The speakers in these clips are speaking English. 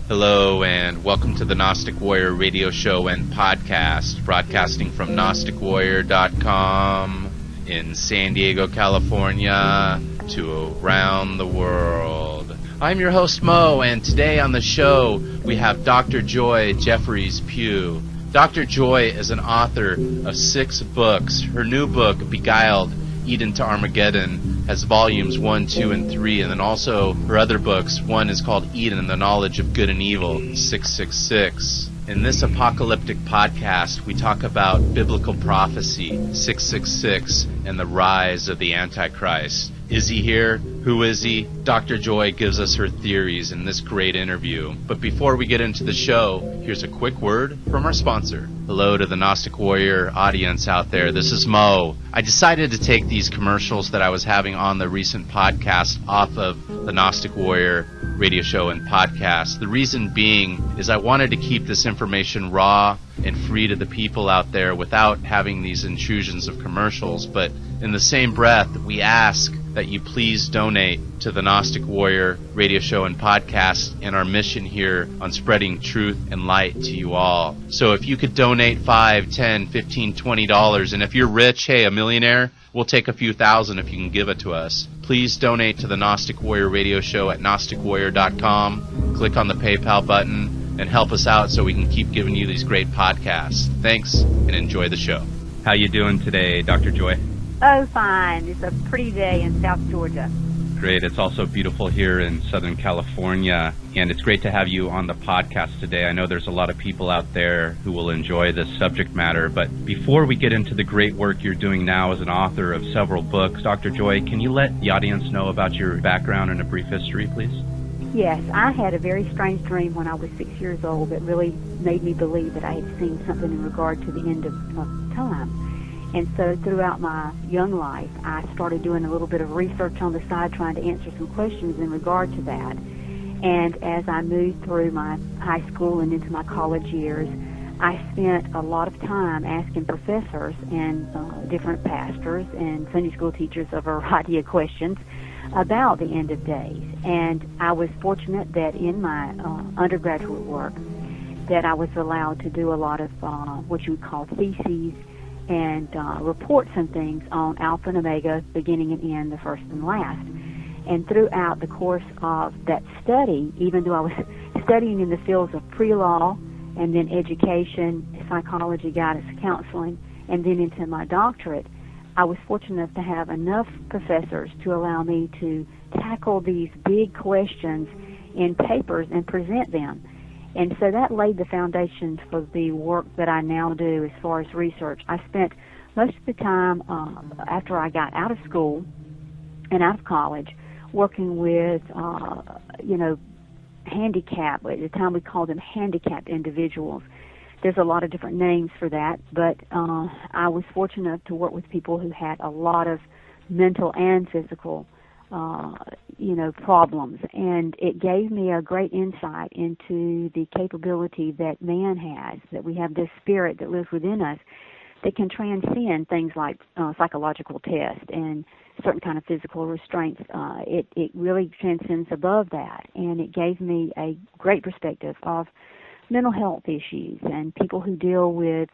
Hello and welcome to the Gnostic Warrior radio show and podcast, broadcasting from GnosticWarrior.com in San Diego, California, to around the world. I'm your host Mo, and today on the show we have Dr. Joye Jeffries Pugh. Dr. Joye is an author of 6 books. Her new book, Beguiled, Eden to Armageddon, has volumes 1, 2, and 3, and then also her other books. One is called Eden, the Knowledge of Good and Evil, 666. In this apocalyptic podcast, we talk about biblical prophecy, 666, and the rise of the Antichrist. Is he here? Who is he? Dr. Joye gives us her theories in this great interview. But before we get into the show, here's a quick word from our sponsor. Hello to the Gnostic Warrior audience out there. This is Mo. I decided to take these commercials that I was having on the recent podcast off of the Gnostic Warrior radio show and podcast. The reason being is I wanted to keep this information raw and free to the people out there without having these intrusions of commercials. But in the same breath, we ask that you please donate to the Gnostic Warrior radio show and podcast and our mission here on spreading truth and light to you all. So if you could donate $5, $10, $15, $20, and if you're rich, hey, a millionaire, we'll take a few thousand if you can give it to us. Please donate to the Gnostic Warrior radio show at GnosticWarrior.com. Click on the PayPal button and help us out so we can keep giving you these great podcasts. Thanks, and enjoy the show. How you doing today, Dr. Joye? Oh, fine. It's a pretty day in South Georgia. Great. It's also beautiful here in Southern California, and it's great to have you on the podcast today. I know there's a lot of people out there who will enjoy this subject matter, but before we get into the great work you're doing now as an author of several books, Dr. Joye, can you let the audience know about your background and a brief history, please? Yes, I had a very strange dream when I was 6 years old that really made me believe that I had seen something in regard to the end of time. And so throughout my young life, I started doing a little bit of research on the side, trying to answer some questions in regard to that. And as I moved through my high school and into my college years, I spent a lot of time asking professors and different pastors and Sunday school teachers a variety of questions about the end of days. And I was fortunate that in my undergraduate work that I was allowed to do a lot of what you would call theses and report some things on Alpha and Omega, beginning and end, the first and last. And throughout the course of that study, even though I was studying in the fields of pre-law and then education, psychology, guidance, counseling, and then into my doctorate, I was fortunate enough to have enough professors to allow me to tackle these big questions in papers and present them. And so that laid the foundation for the work that I now do as far as research. I spent most of the time after I got out of school and out of college working with, handicapped. At the time we called them handicapped individuals. There's a lot of different names for that, but I was fortunate enough to work with people who had a lot of mental and physical problems, and it gave me a great insight into the capability that man has, that we have this spirit that lives within us that can transcend things like psychological tests and certain kind of physical restraints. It really transcends above that, and it gave me a great perspective of mental health issues and people who deal with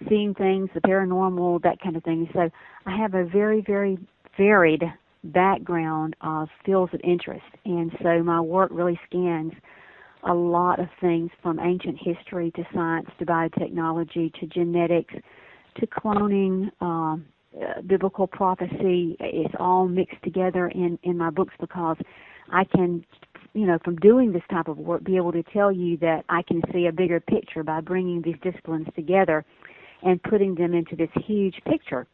seeing things, the paranormal, that kind of thing. So I have a very, very varied background of fields of interest, and so my work really scans a lot of things from ancient history to science to biotechnology to genetics to cloning, biblical prophecy. It's all mixed together in my books because I can, from doing this type of work, be able to tell you that I can see a bigger picture by bringing these disciplines together and putting them into this huge picture.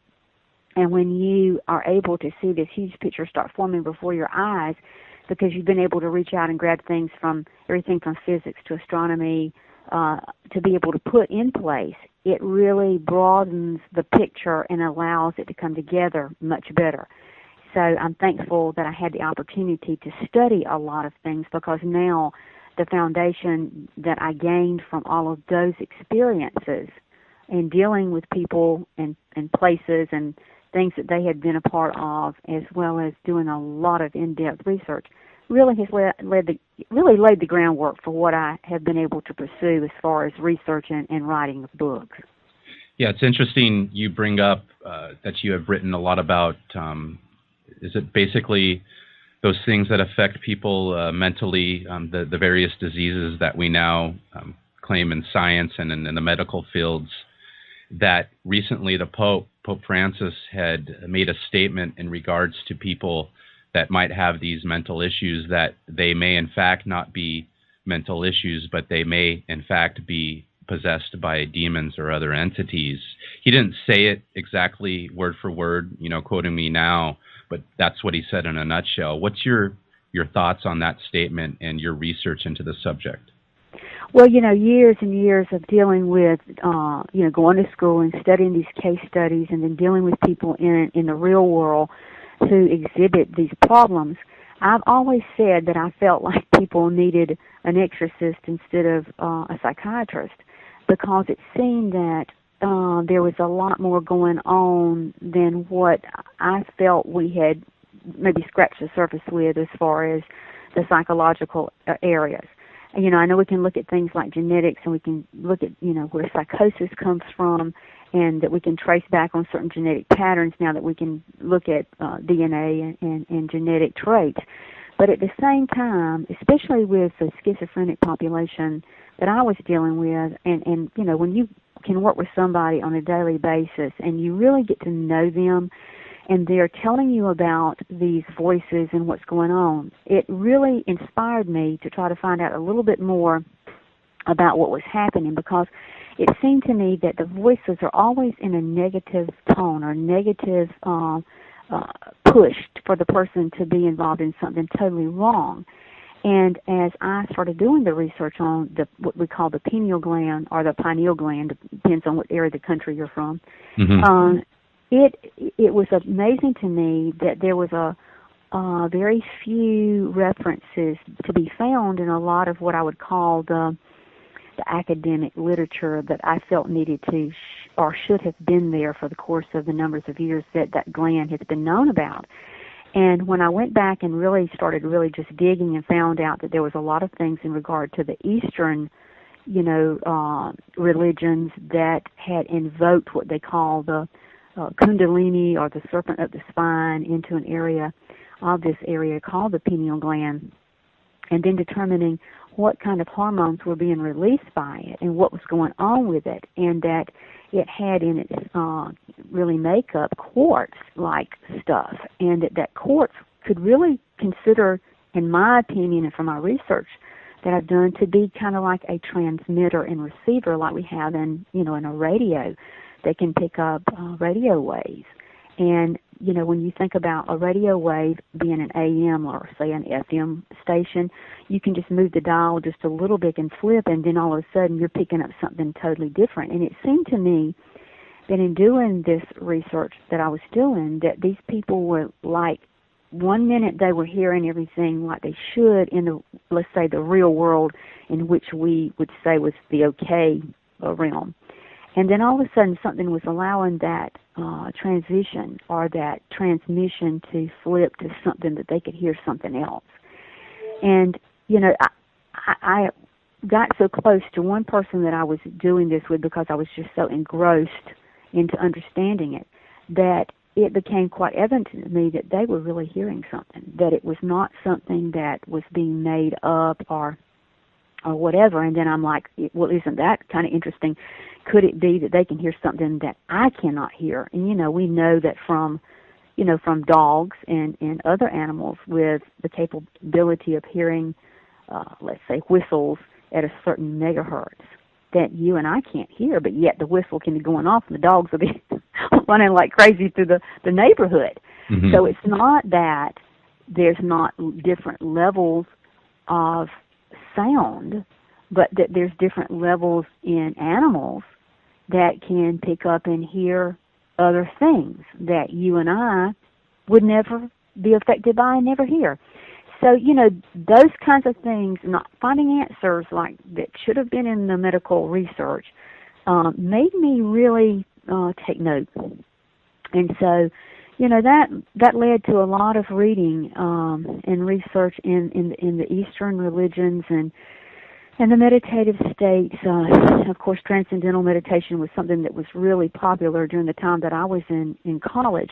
And when you are able to see this huge picture start forming before your eyes, because you've been able to reach out and grab things from everything from physics to astronomy to be able to put in place, it really broadens the picture and allows it to come together much better. So I'm thankful that I had the opportunity to study a lot of things, because now the foundation that I gained from all of those experiences in dealing with people and places and things that they had been a part of, as well as doing a lot of in-depth research, really has laid the groundwork for what I have been able to pursue as far as research and writing of books. Yeah, it's interesting you bring up that you have written a lot about, is it basically those things that affect people mentally, the various diseases that we now claim in science and in the medical fields, that recently the Pope Francis, had made a statement in regards to people that might have these mental issues, that they may in fact not be mental issues, but they may in fact be possessed by demons or other entities. He didn't say it exactly word for word, quoting me now, but that's what he said in a nutshell. What's your thoughts on that statement and your research into the subject? Well, years and years of dealing with, going to school and studying these case studies, and then dealing with people in the real world who exhibit these problems, I've always said that I felt like people needed an exorcist instead of a psychiatrist, because it seemed that there was a lot more going on than what I felt we had maybe scratched the surface with as far as the psychological areas. I know we can look at things like genetics, and we can look at, where psychosis comes from, and that we can trace back on certain genetic patterns now that we can look at DNA and genetic traits. But at the same time, especially with the schizophrenic population that I was dealing with, and when you can work with somebody on a daily basis and you really get to know them, and they're telling you about these voices and what's going on, it really inspired me to try to find out a little bit more about what was happening, because it seemed to me that the voices are always in a negative tone or negative push for the person to be involved in something totally wrong. And as I started doing the research on what we call the pineal gland, or the pineal gland, depends on what area of the country you're from, mm-hmm. It was amazing to me that there was a very few references to be found in a lot of what I would call the academic literature that I felt needed to or should have been there for the course of the numbers of years that gland has been known about. And when I went back and really started just digging and found out that there was a lot of things in regard to the Eastern, religions that had invoked what they call the Kundalini, or the serpent of the spine, into an area of this area called the pineal gland, and then determining what kind of hormones were being released by it and what was going on with it, and that it had in its really makeup quartz-like stuff, and that quartz could really consider, in my opinion and from my research that I've done, to be kind of like a transmitter and receiver like we have in a radio. They can pick up radio waves. And, when you think about a radio wave being an AM or, say, an FM station, you can just move the dial just a little bit and flip, and then all of a sudden you're picking up something totally different. And it seemed to me that in doing this research that I was doing, that these people were like, one minute they were hearing everything like they should in the, let's say, the real world, in which we would say was the okay realm. And then all of a sudden something was allowing that transition or that transmission to flip to something that they could hear something else. And, I got so close to one person that I was doing this with, because I was just so engrossed into understanding it, that it became quite evident to me that they were really hearing something, that it was not something that was being made up or whatever. And then I'm like, well, isn't that kind of interesting? Could it be that they can hear something that I cannot hear? And, we know that from dogs and other animals with the capability of hearing, let's say, whistles at a certain megahertz that you and I can't hear, but yet the whistle can be going off and the dogs will be running like crazy through the neighborhood. Mm-hmm. So it's not that there's not different levels of sound, but that there's different levels in animals that can pick up and hear other things that you and I would never be affected by and never hear. So, those kinds of things, not finding answers like that should have been in the medical research, made me really take note. And so that led to a lot of reading and research in the Eastern religions and the meditative states. Of course, transcendental meditation was something that was really popular during the time that I was in college.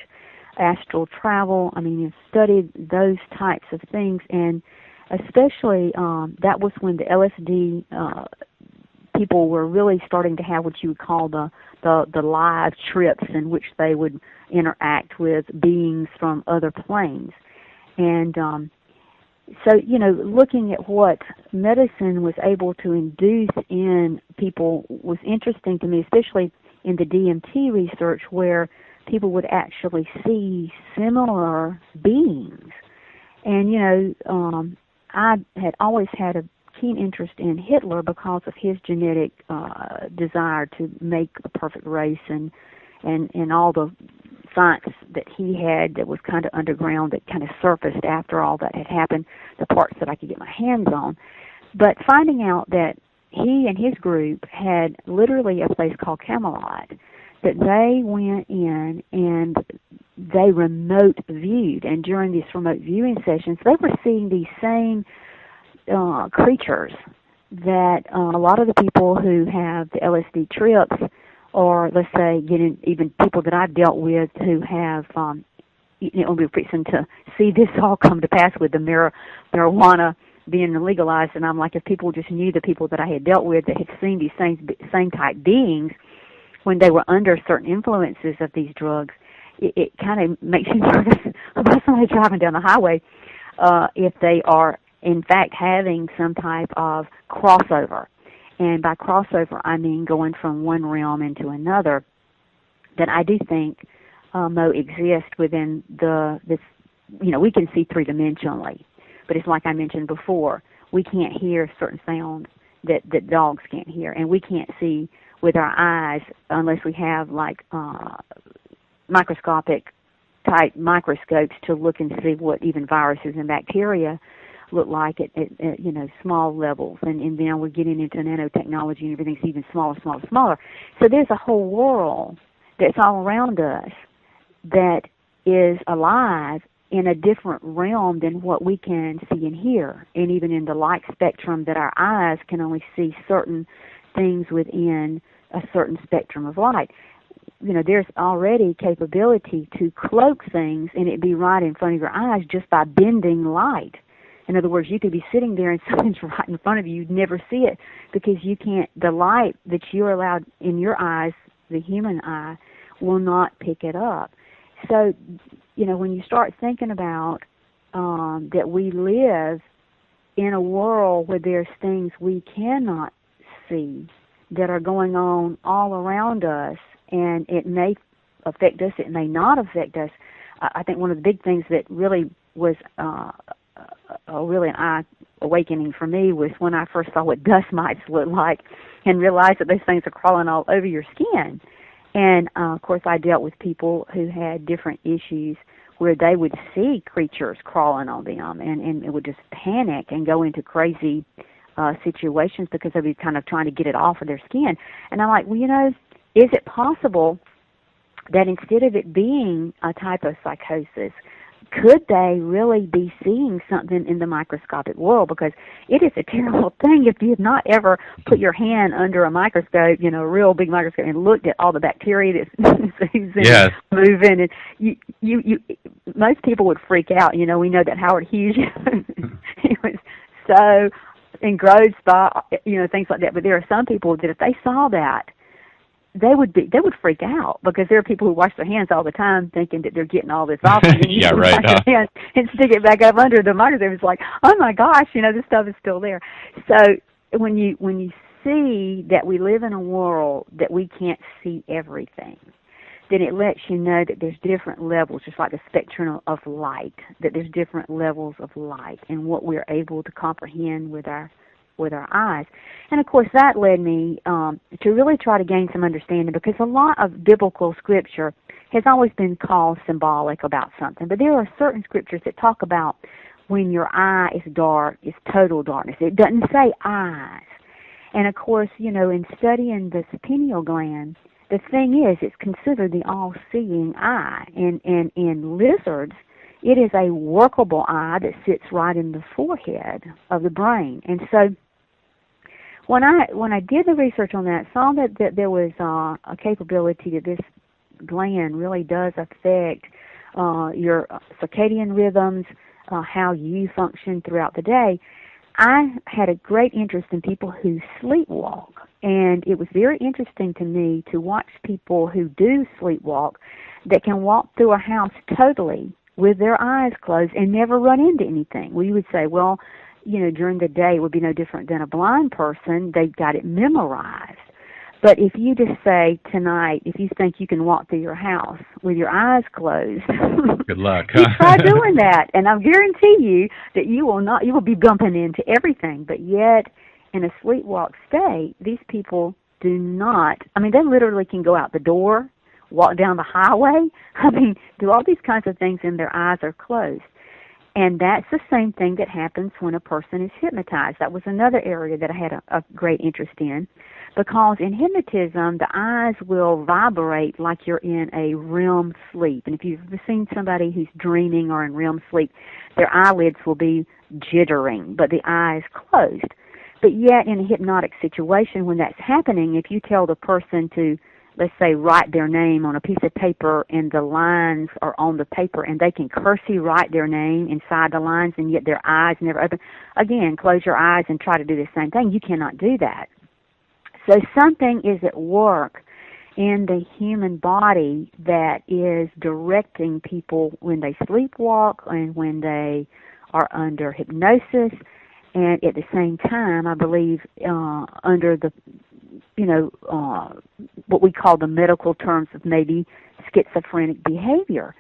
Astral travel, you studied those types of things, and especially that was when the LSD people were really starting to have what you would call the live trips, in which they would interact with beings from other planes. And so, looking at what medicine was able to induce in people was interesting to me, especially in the DMT research, where people would actually see similar beings. And, I had always had a keen interest in Hitler because of his genetic desire to make a perfect race and all the science that he had that was kind of underground that kind of surfaced after all that had happened, the parts that I could get my hands on. But finding out that he and his group had literally a place called Camelot, that they went in and they remote viewed, and during these remote viewing sessions, they were seeing these same creatures that a lot of the people who have the LSD trips, or let's say even people that I've dealt with who have, we're fixing to see this all come to pass with the marijuana being legalized, and I'm like, if people just knew the people that I had dealt with that had seen these same type beings when they were under certain influences of these drugs, it kind of makes you nervous about somebody driving down the highway if they are in fact having some type of crossover. And by crossover, I mean going from one realm into another, that I do think Mo exists within this, we can see three-dimensionally, but it's like I mentioned before, we can't hear certain sounds that dogs can't hear, and we can't see with our eyes unless we have like microscopic type microscopes to look and see what even viruses and bacteria look like at small levels, and then we're getting into nanotechnology and everything's even smaller. So there's a whole world that's all around us that is alive in a different realm than what we can see and hear, and even in the light spectrum that our eyes can only see certain things within a certain spectrum of light. There's already capability to cloak things and it be right in front of your eyes just by bending light. In other words, you could be sitting there and something's right in front of you. You'd never see it because the light that you're allowed in your eyes, the human eye, will not pick it up. So, when you start thinking about that we live in a world where there's things we cannot see that are going on all around us, and it may affect us, it may not affect us. I think one of the big things that really was really an eye-awakening for me was when I first saw what dust mites look like and realized that those things are crawling all over your skin. And, of course, I dealt with people who had different issues where they would see creatures crawling on them and it would just panic and go into crazy situations because they'd be kind of trying to get it off of their skin. And I'm like, is it possible that instead of it being a type of psychosis, could they really be seeing something in the microscopic world? Because it is a terrible thing if you have not ever put your hand under a microscope, a real big microscope, and looked at all the bacteria that's moving. And you, most people would freak out. We know that Howard Hughes, he was so engrossed by things like that. But there are some people that if they saw that, they would freak out, because there are people who wash their hands all the time thinking that they're getting all this off. Yeah, right. And stick it back up under the microscope. It's like, oh my gosh, this stuff is still there. So when you see that we live in a world that we can't see everything, then it lets you know that there's different levels, just like the spectrum of light, that there's different levels of light and what we're able to comprehend with our eyes. And of course that led me to really try to gain some understanding, because a lot of biblical scripture has always been called symbolic about something, but there are certain scriptures that talk about when your eye is dark, it's total darkness. It doesn't say eyes. And of course, in studying the pineal gland, the thing is, it's considered the all-seeing eye. And in lizards, it is a workable eye that sits right in the forehead of the brain. And so when I did the research on that, saw that there was a capability that this gland really does affect your circadian rhythms, how you function throughout the day, I had a great interest in people who sleepwalk. And it was very interesting to me to watch people who do sleepwalk that can walk through a house totally with their eyes closed and never run into anything. We would say, well, during the day it would be no different than a blind person. They've got it memorized. But if you just say tonight, if you think you can walk through your house with your eyes closed, good luck. You try doing that, and I guarantee you that you will be bumping into everything. But yet, in a sleepwalk state, these people do not. I mean, they literally can go out the door, walk down the highway. I mean, do all these kinds of things, and their eyes are closed. And that's the same thing that happens when a person is hypnotized. That was another area that I had a great interest in, because in hypnotism, the eyes will vibrate like you're in a REM sleep. And if you've ever seen somebody who's dreaming or in REM sleep, their eyelids will be jittering, but the eye is closed. But yet, in a hypnotic situation, when that's happening, if you tell the person to, let's say, write their name on a piece of paper and the lines are on the paper and they can cursive write their name inside the lines and yet their eyes never open, again, close your eyes and try to do the same thing. You cannot do that. So something is at work in the human body that is directing people when they sleepwalk and when they are under hypnosis, and at the same time, I believe, under the what we call the medical terms of maybe schizophrenic behavior.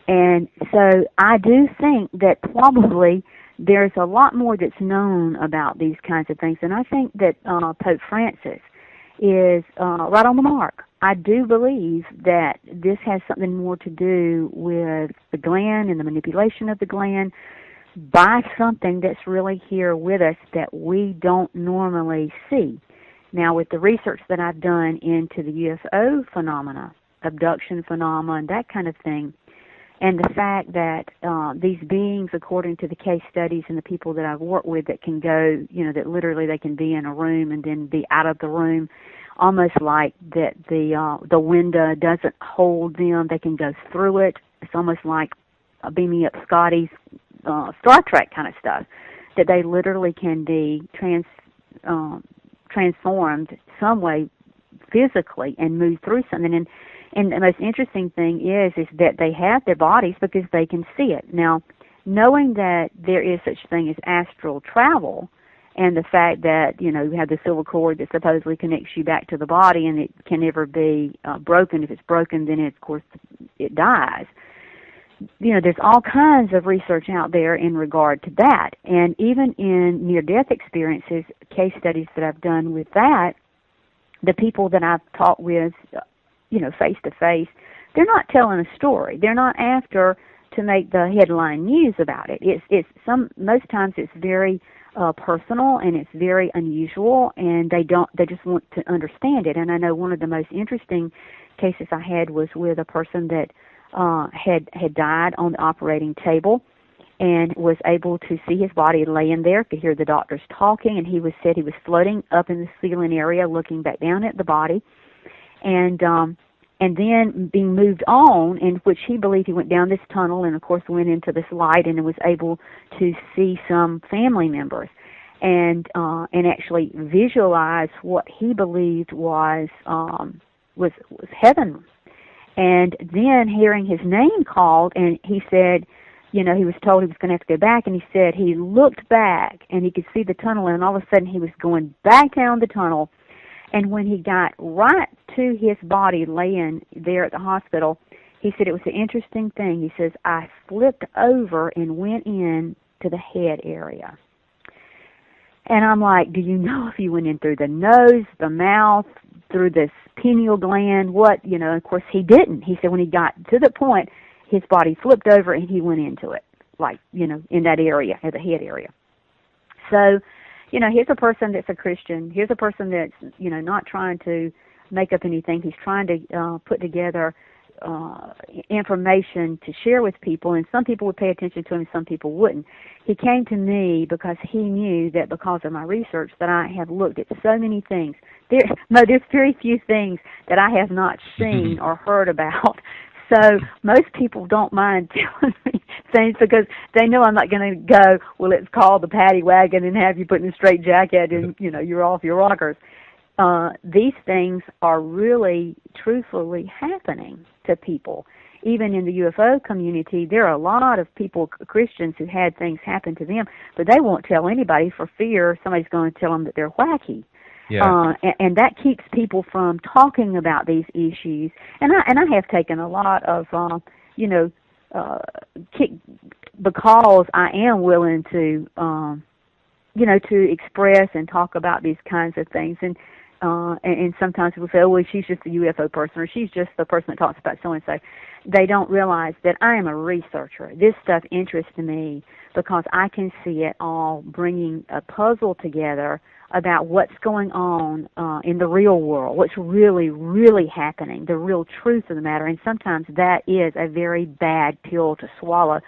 And so I do think that probably there's a lot more that's known about these kinds of things. And I think that Pope Francis is right on the mark. I do believe that this has something more to do with the gland and the manipulation of the gland by something that's really here with us that we don't normally see. Now, with the research that I've done into the UFO phenomena, abduction phenomena, and that kind of thing, and the fact that these beings, according to the case studies and the people that I've worked with, that can go, that literally they can be in a room and then be out of the room, almost like that the window doesn't hold them. They can go through it. It's almost like beaming up Scotty's Star Trek kind of stuff, that they literally can be transformed some way physically and move through something. And the most interesting thing is that they have their bodies because they can see it. Now, knowing that there is such a thing as astral travel, and the fact that, you have the silver cord that supposedly connects you back to the body and it can never be broken. If it's broken, then, of course, it dies. There's all kinds of research out there in regard to that. And even in near-death experiences, case studies that I've done with that, the people that I've talked with, face-to-face, they're not telling a story. They're not after to make the headline news about it. Most times it's very personal and it's very unusual, and they just want to understand it. And I know one of the most interesting cases I had was with a person that had died on the operating table and was able to see his body laying there, could hear the doctors talking, and he said he was floating up in the ceiling area looking back down at the body, and then being moved on, in which he believed he went down this tunnel and, of course, went into this light and was able to see some family members and actually visualize what he believed was heaven. And then hearing his name called, and he said, he was told he was going to have to go back, and he said he looked back and he could see the tunnel, and all of a sudden he was going back down the tunnel. And when he got right to his body laying there at the hospital, he said it was an interesting thing. He says, I flipped over and went in to the head area. And I'm like, do you know if you went in through the nose, the mouth, through this pineal gland, what, of course he didn't. He said when he got to the point, his body flipped over and he went into it, like, in that area, at the head area. So, here's a person that's a Christian. Here's a person that's, not trying to make up anything. He's trying to put together information to share with people, and some people would pay attention to him and some people wouldn't. He came to me because he knew that because of my research that I have looked at so many things. There's very few things that I have not seen or heard about. So most people don't mind telling me things because they know I'm not going to go, well, it's called the paddy wagon and have you put in a straight jacket and, you're off your rockers. These things are really, truthfully happening to people. Even in the UFO community, there are a lot of people, Christians, who had things happen to them, but they won't tell anybody for fear somebody's going to tell them that they're wacky. Yeah. And that keeps people from talking about these issues. And I have taken a lot of, because I am willing to, to express and talk about these kinds of things. And sometimes people say, oh, well, she's just a UFO person, or she's just the person that talks about so-and-so. They don't realize that I am a researcher. This stuff interests me because I can see it all bringing a puzzle together about what's going on in the real world, what's really, really happening, the real truth of the matter. And sometimes that is a very bad pill to swallow.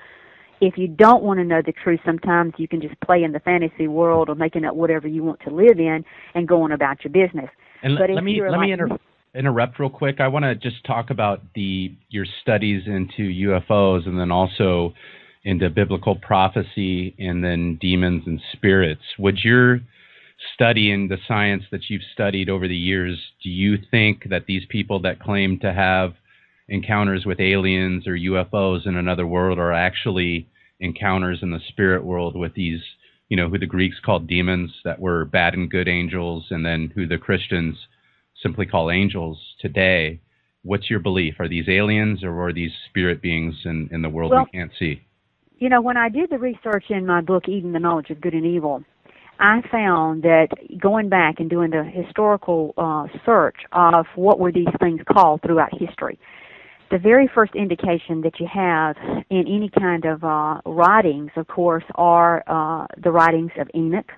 If you don't want to know the truth, sometimes you can just play in the fantasy world or making up whatever you want to live in and go on about your business. And let me interrupt real quick. I want to just talk about your studies into UFOs and then also into biblical prophecy and then demons and spirits. Would your study and the science that you've studied over the years, do you think that these people that claim to have encounters with aliens or UFOs in another world are actually encounters in the spirit world with these, who the Greeks called demons that were bad and good angels, and then who the Christians simply call angels today? What's your belief? Are these aliens or are these spirit beings in the world we can't see? When I did the research in my book, Eden, the Knowledge of Good and Evil, I found that going back and doing the historical search of what were these things called throughout history, the very first indication that you have in any kind of writings, of course, are the writings of Enoch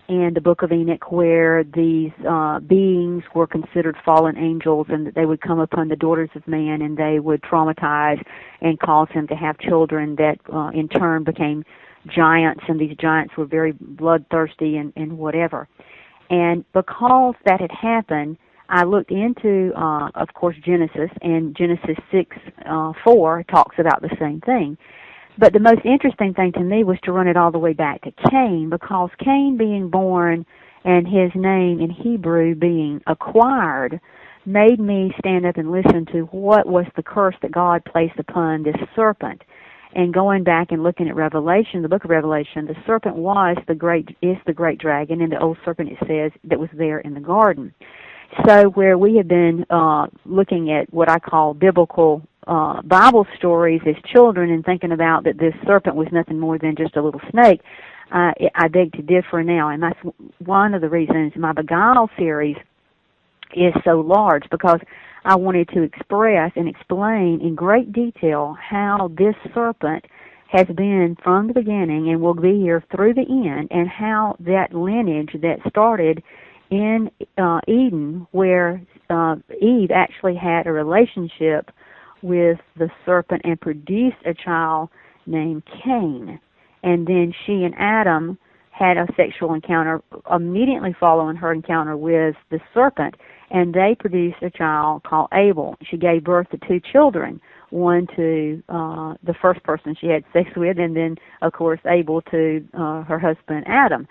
and the book of Enoch, where these beings were considered fallen angels and that they would come upon the daughters of man and they would traumatize and cause them to have children that in turn became giants, and these giants were very bloodthirsty and whatever. And because that had happened, I looked into, of course, Genesis, and Genesis 6:4 talks about the same thing. But the most interesting thing to me was to run it all the way back to Cain, because Cain being born and his name in Hebrew being acquired made me stand up and listen to what was the curse that God placed upon this serpent. And going back and looking at Revelation, the book of Revelation, the serpent is the great dragon, and the old serpent, it says, that was there in the garden. So where we have been looking at what I call biblical Bible stories as children and thinking about that this serpent was nothing more than just a little snake, I beg to differ now. And that's one of the reasons my Beguile series is so large, because I wanted to express and explain in great detail how this serpent has been from the beginning and will be here through the end, and how that lineage that started in Eden, where Eve actually had a relationship with the serpent and produced a child named Cain. And then she and Adam had a sexual encounter immediately following her encounter with the serpent, and they produced a child called Abel. She gave birth to two children, one to the first person she had sex with, and then, of course, Abel to her husband Adam.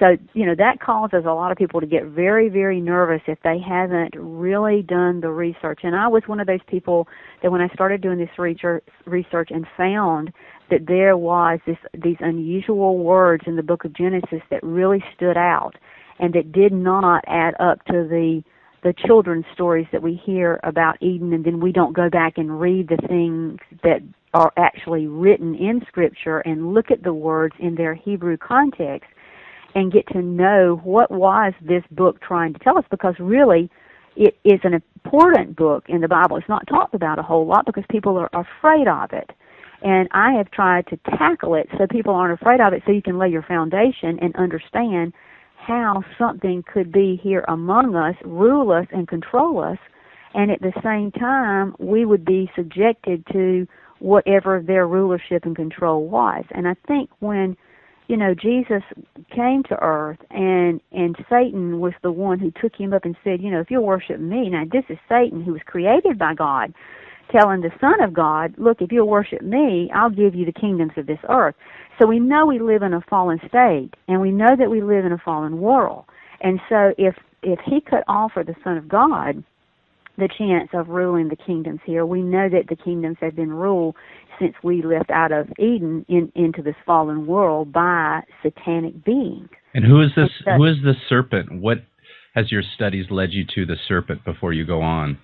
So, that causes a lot of people to get very, very nervous if they haven't really done the research. And I was one of those people that when I started doing this research and found that there was these unusual words in the book of Genesis that really stood out and that did not add up to the children's stories that we hear about Eden, and then we don't go back and read the things that are actually written in Scripture and look at the words in their Hebrew context and get to know what was this book trying to tell us, because really it is an important book in the Bible. It's not talked about a whole lot because people are afraid of it. And I have tried to tackle it so people aren't afraid of it, so you can lay your foundation and understand how something could be here among us, rule us, and control us, and at the same time, we would be subjected to whatever their rulership and control was. And I think when, Jesus came to earth and Satan was the one who took him up and said, if you'll worship me, now this is Satan who was created by God, telling the Son of God, look, if you'll worship me, I'll give you the kingdoms of this earth. So we know we live in a fallen state, and we know that we live in a fallen world. And so if he could offer the Son of God the chance of ruling the kingdoms here, we know that the kingdoms have been ruled since we left out of Eden into this fallen world by satanic beings. And who is this? Who is the serpent? What has your studies led you to the serpent before you go on?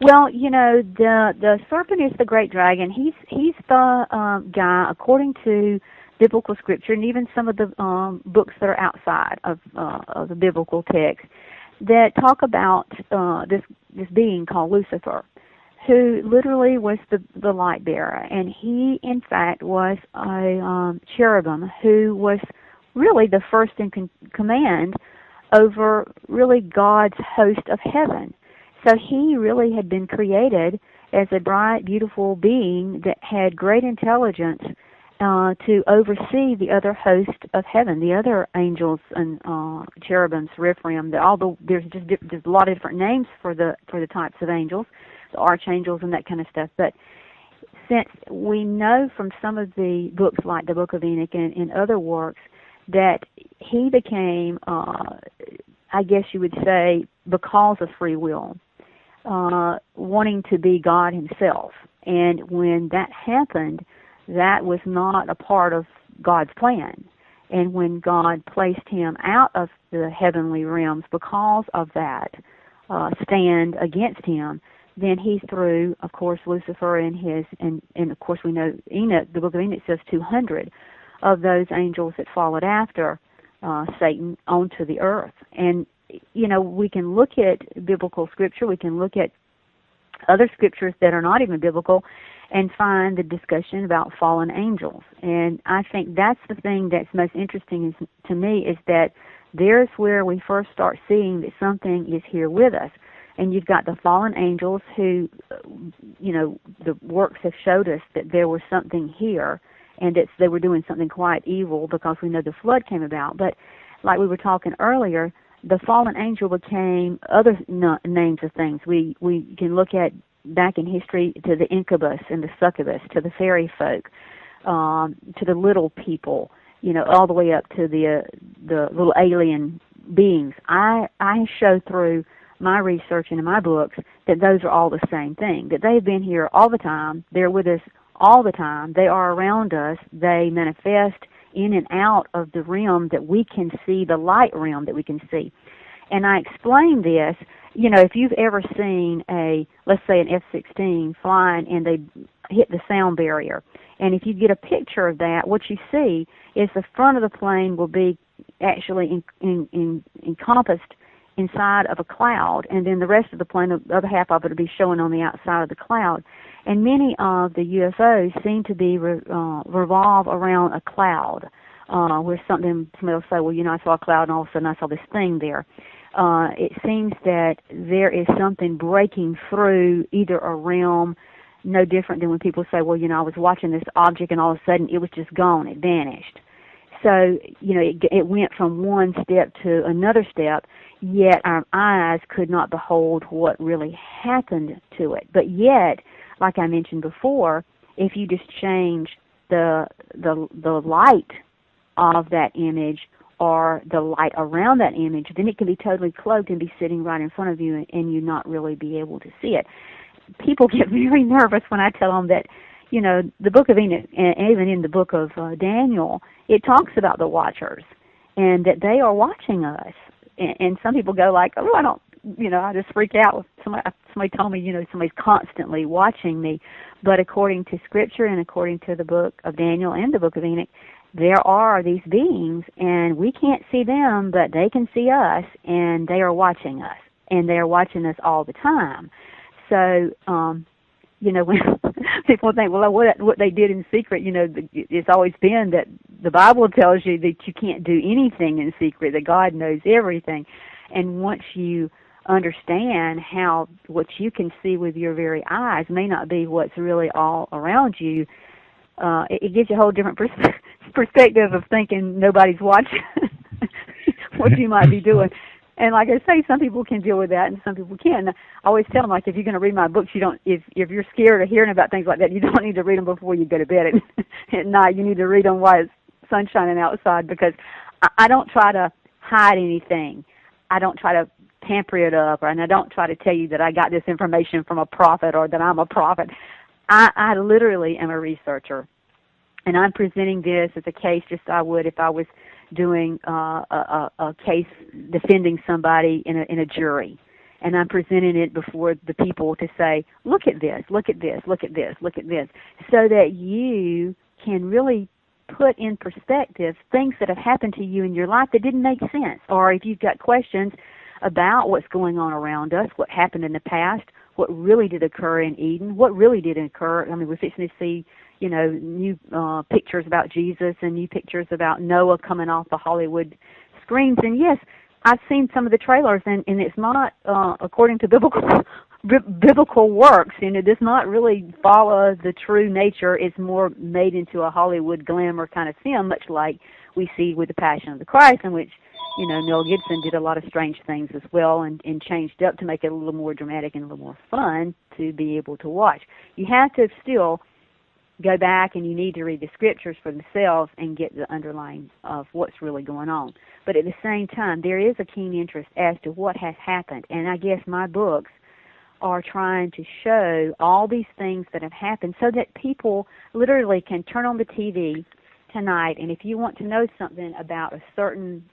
Well, the serpent is the great dragon. He's the guy, according to biblical scripture, and even some of the books that are outside of the biblical text, that talk about this being called Lucifer, who literally was the light bearer. And he, in fact, was a cherubim who was really the first in command over really God's host of heaven. So he really had been created as a bright, beautiful being that had great intelligence to oversee the other host of heaven, the other angels and cherubims, Rephaim. There's a lot of different names for the types of angels, the archangels and that kind of stuff. But since we know from some of the books, like the Book of Enoch and other works, that he became, I guess you would say, because of free will, wanting to be God himself. And when that happened, that was not a part of God's plan. And when God placed him out of the heavenly realms because of that stand against him, then he threw, of course, Lucifer and of course we know Enoch, the Book of Enoch says 200 of those angels that followed after Satan onto the earth. And, we can look at biblical scripture, we can look at other scriptures that are not even biblical, and find the discussion about fallen angels. And I think that's the thing that's most interesting to me, is that there's where we first start seeing that something is here with us. And you've got the fallen angels who, the works have showed us that there was something here, and that they were doing something quite evil because we know the flood came about. But like we were talking earlier, the fallen angel became other names of things. We can look at back in history to the incubus and the succubus, to the fairy folk, to the little people, all the way up to the little alien beings. I show through my research and in my books that those are all the same thing, that they've been here all the time, they're with us all the time, they are around us, they manifest in and out of the realm that we can see, the light realm that we can see. And I explain this, if you've ever seen let's say an F-16 flying and they hit the sound barrier, and if you get a picture of that, what you see is the front of the plane will be actually encompassed inside of a cloud, and then the rest of the plane, the other half of it, will be showing on the outside of the cloud. And many of the UFOs seem to be revolve around a cloud, where somebody will say, well, I saw a cloud and all of a sudden I saw this thing there. It seems that there is something breaking through either a realm, no different than when people say, well, I was watching this object and all of a sudden it was just gone, it vanished. So, it went from one step to another step, yet our eyes could not behold what really happened to it. But yet, like I mentioned before, if you just change the light of that image or the light around that image, then it can be totally cloaked and be sitting right in front of you and you not really be able to see it. People get very nervous when I tell them that, the Book of Enoch, and even in the Book of Daniel, it talks about the watchers and that they are watching us. And some people go like, oh, I don't, I just freak out. Somebody told me, somebody's constantly watching me. But according to Scripture and according to the Book of Daniel and the Book of Enoch, there are these beings, and we can't see them, but they can see us, and they are watching us, and they are watching us all the time. So, People think, well, what they did in secret, it's always been that the Bible tells you that you can't do anything in secret, that God knows everything. And once you understand how what you can see with your very eyes may not be what's really all around you, it gives you a whole different perspective of thinking nobody's watching what you might be doing. And like I say, some people can deal with that, and some people can't. I always tell them, like, if you're going to read my books, you don't. If you're scared of hearing about things like that, you don't need to read them before you go to bed at night. You need to read them while it's sun shining outside, because I don't try to hide anything. I don't try to pamper it up, and I don't try to tell you that I got this information from a prophet or that I'm a prophet. I literally am a researcher, and I'm presenting this as a case just as I would if I was doing a case defending somebody in a jury, and I'm presenting it before the people to say, look at this, look at this, look at this, look at this, so that you can really put in perspective things that have happened to you in your life that didn't make sense, or if you've got questions about what's going on around us, what happened in the past, what really did occur in Eden, what really did occur. I mean, we're fixing to see new pictures about Jesus and new pictures about Noah coming off the Hollywood screens. And yes, I've seen some of the trailers, and it's not according to biblical works, and it does not really follow the true nature. It's more made into a Hollywood glamour kind of film, much like we see with the Passion of the Christ, in which Mel Gibson did a lot of strange things as well, and changed up to make it a little more dramatic and a little more fun to be able to watch. You have to still go back, and you need to read the scriptures for themselves and get the underlying of what's really going on. But at the same time, there is a keen interest as to what has happened, and I guess my books are trying to show all these things that have happened so that people literally can turn on the TV tonight, and if you want to know something about a certain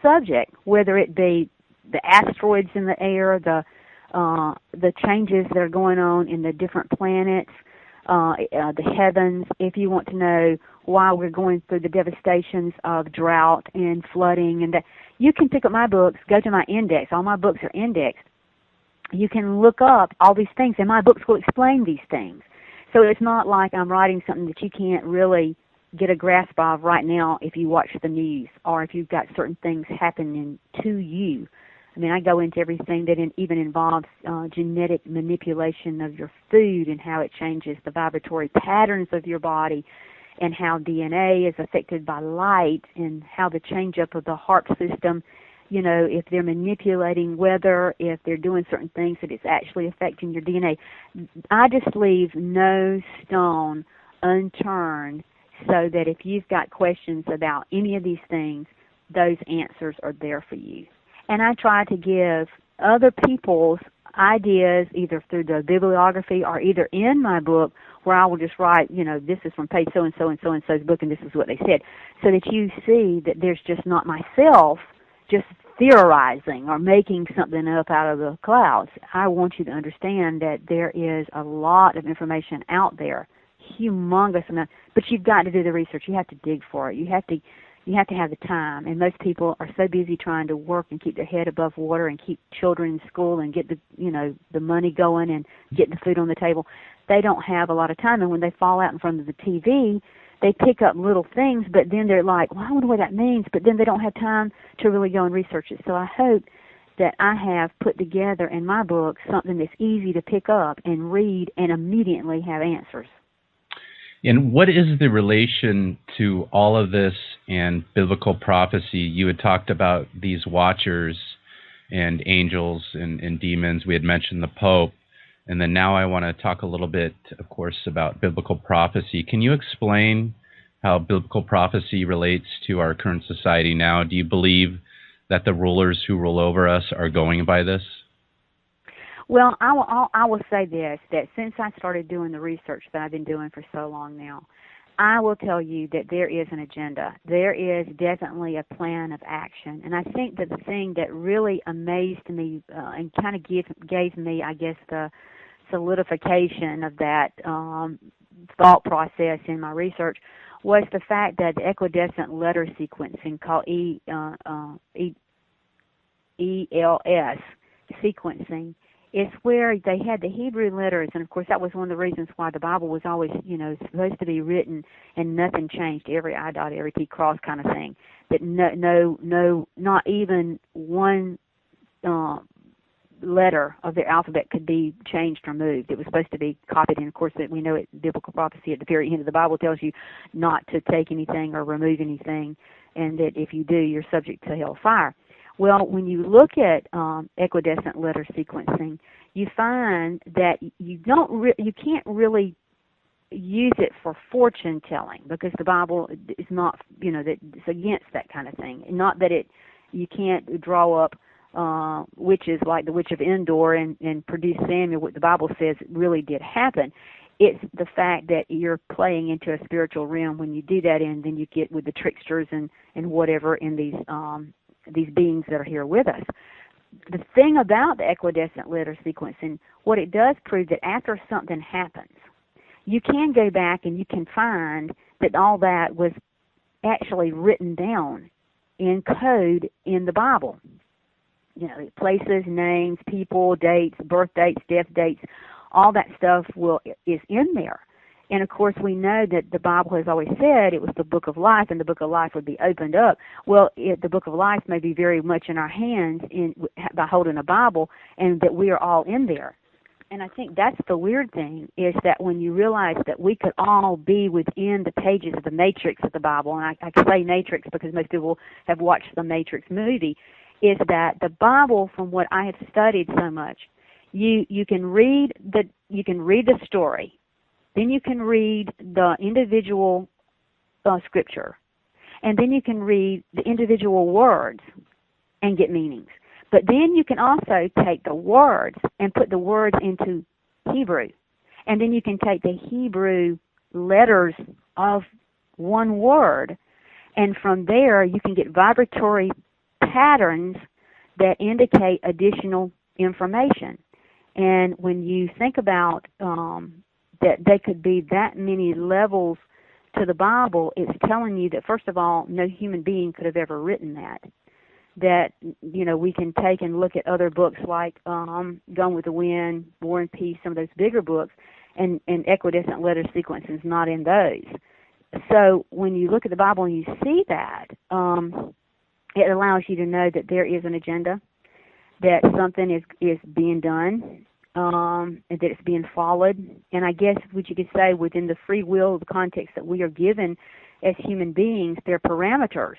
subject, whether it be the asteroids in the air, the changes that are going on in the different planets, the heavens, if you want to know why we're going through the devastations of drought and flooding, and that, you can pick up my books, go to my index. All my books are indexed. You can look up all these things, and my books will explain these things. So it's not like I'm writing something that you can't really get a grasp of right now if you watch the news or if you've got certain things happening to you. I mean, I go into everything that even involves genetic manipulation of your food and how it changes the vibratory patterns of your body, and how DNA is affected by light, and how the change-up of the heart system, if they're manipulating weather, if they're doing certain things, that it's actually affecting your DNA. I just leave no stone unturned so that if you've got questions about any of these things, those answers are there for you. And I try to give other people's ideas either through the bibliography or either in my book, where I will just write, this is from page so-and-so and so-and-so's book, and this is what they said, so that you see that there's just not myself just theorizing or making something up out of the clouds. I want you to understand that there is a lot of information out there, humongous amount, but you've got to do the research. You have to dig for it. You have to have the time, and most people are so busy trying to work and keep their head above water and keep children in school and get the money going and get the food on the table. They don't have a lot of time, and when they fall out in front of the TV, they pick up little things, but then they're like, well, I wonder what that means, but then they don't have time to really go and research it. So I hope that I have put together in my book something that's easy to pick up and read and immediately have answers. And what is the relation to all of this and biblical prophecy? You had talked about these watchers and angels and demons. We had mentioned the Pope. And then now I want to talk a little bit, of course, about biblical prophecy. Can you explain how biblical prophecy relates to our current society now? Do you believe that the rulers who rule over us are going by this? Well, I will say this, that since I started doing the research that I've been doing for so long now, I will tell you that there is an agenda. There is definitely a plan of action. And I think that the thing that really amazed me and kind of gave me, I guess, the solidification of that thought process in my research was the fact that the equidistant letter sequencing called ELS sequencing It's where they had the Hebrew letters, and of course that was one of the reasons why the Bible was always, supposed to be written and nothing changed, every I dot, every T cross kind of thing. That no, not even one letter of the alphabet could be changed or moved. It was supposed to be copied, and of course that we know it. Biblical prophecy at the very end of the Bible tells you not to take anything or remove anything, and that if you do, you're subject to hellfire. Well, when you look at equidistant letter sequencing, you find that you can't really use it for fortune telling, because the Bible is not, that it's against that kind of thing. Not that you can't draw up witches like the witch of Endor and produce Samuel. What the Bible says really did happen. It's the fact that you're playing into a spiritual realm when you do that, and then you get with the tricksters and whatever in these beings that are here with us. The thing about the equidistant letter sequencing, what it does prove that after something happens, you can go back and you can find that all that was actually written down in code in the Bible. Places, names, people, dates, birth dates, death dates, all that stuff is in there. And, of course, we know that the Bible has always said it was the book of life, and the book of life would be opened up. Well, the book of life may be very much in our hands by holding a Bible, and that we are all in there. And I think that's the weird thing, is that when you realize that we could all be within the pages of the Matrix of the Bible, and I say Matrix because most people have watched the Matrix movie, is that the Bible, from what I have studied so much, you can read the story. Then you can read the individual scripture, and then you can read the individual words and get meanings. But then you can also take the words and put the words into Hebrew, and then you can take the Hebrew letters of one word, and from there you can get vibratory patterns that indicate additional information. And when you think about that they could be that many levels to the Bible, it's telling you that, first of all, no human being could have ever written that. That, we can take and look at other books like Gone with the Wind, War and Peace, some of those bigger books, and equidistant letter sequencing is not in those. So when you look at the Bible and you see that, it allows you to know that there is an agenda, that something is being done, and that it's being followed. And I guess what you could say, within the free will, the context that we are given as human beings, there are parameters.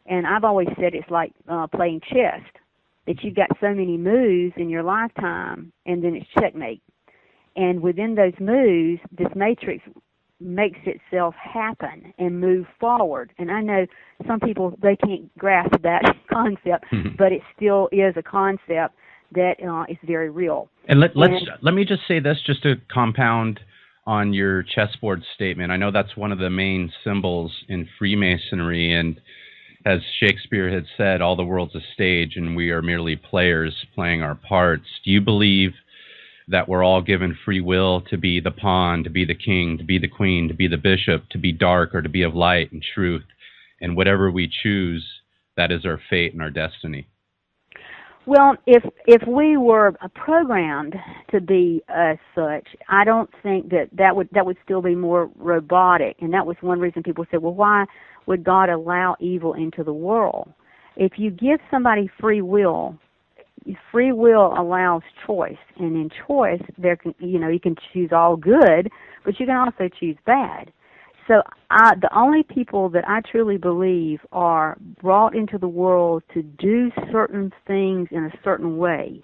And I've always said it's like playing chess, that you've got so many moves in your lifetime, and then it's checkmate. And within those moves, this matrix makes itself happen and move forward. And I know some people, they can't grasp that concept, but it still is a concept that is very real. And let me just say this, just to compound on your chessboard statement. I know that's one of the main symbols in Freemasonry, and as Shakespeare had said, all the world's a stage and we are merely players playing our parts. Do you believe that we're all given free will to be the pawn, to be the king, to be the queen, to be the bishop, to be dark or to be of light and truth, and whatever we choose, that is our fate and our destiny? Well, if we were programmed to be such, I don't think that would still be more robotic. And that was one reason people said, well, why would God allow evil into the world? If you give somebody free will allows choice, and in choice you can choose all good, but you can also choose bad. So the only people that I truly believe are brought into the world to do certain things in a certain way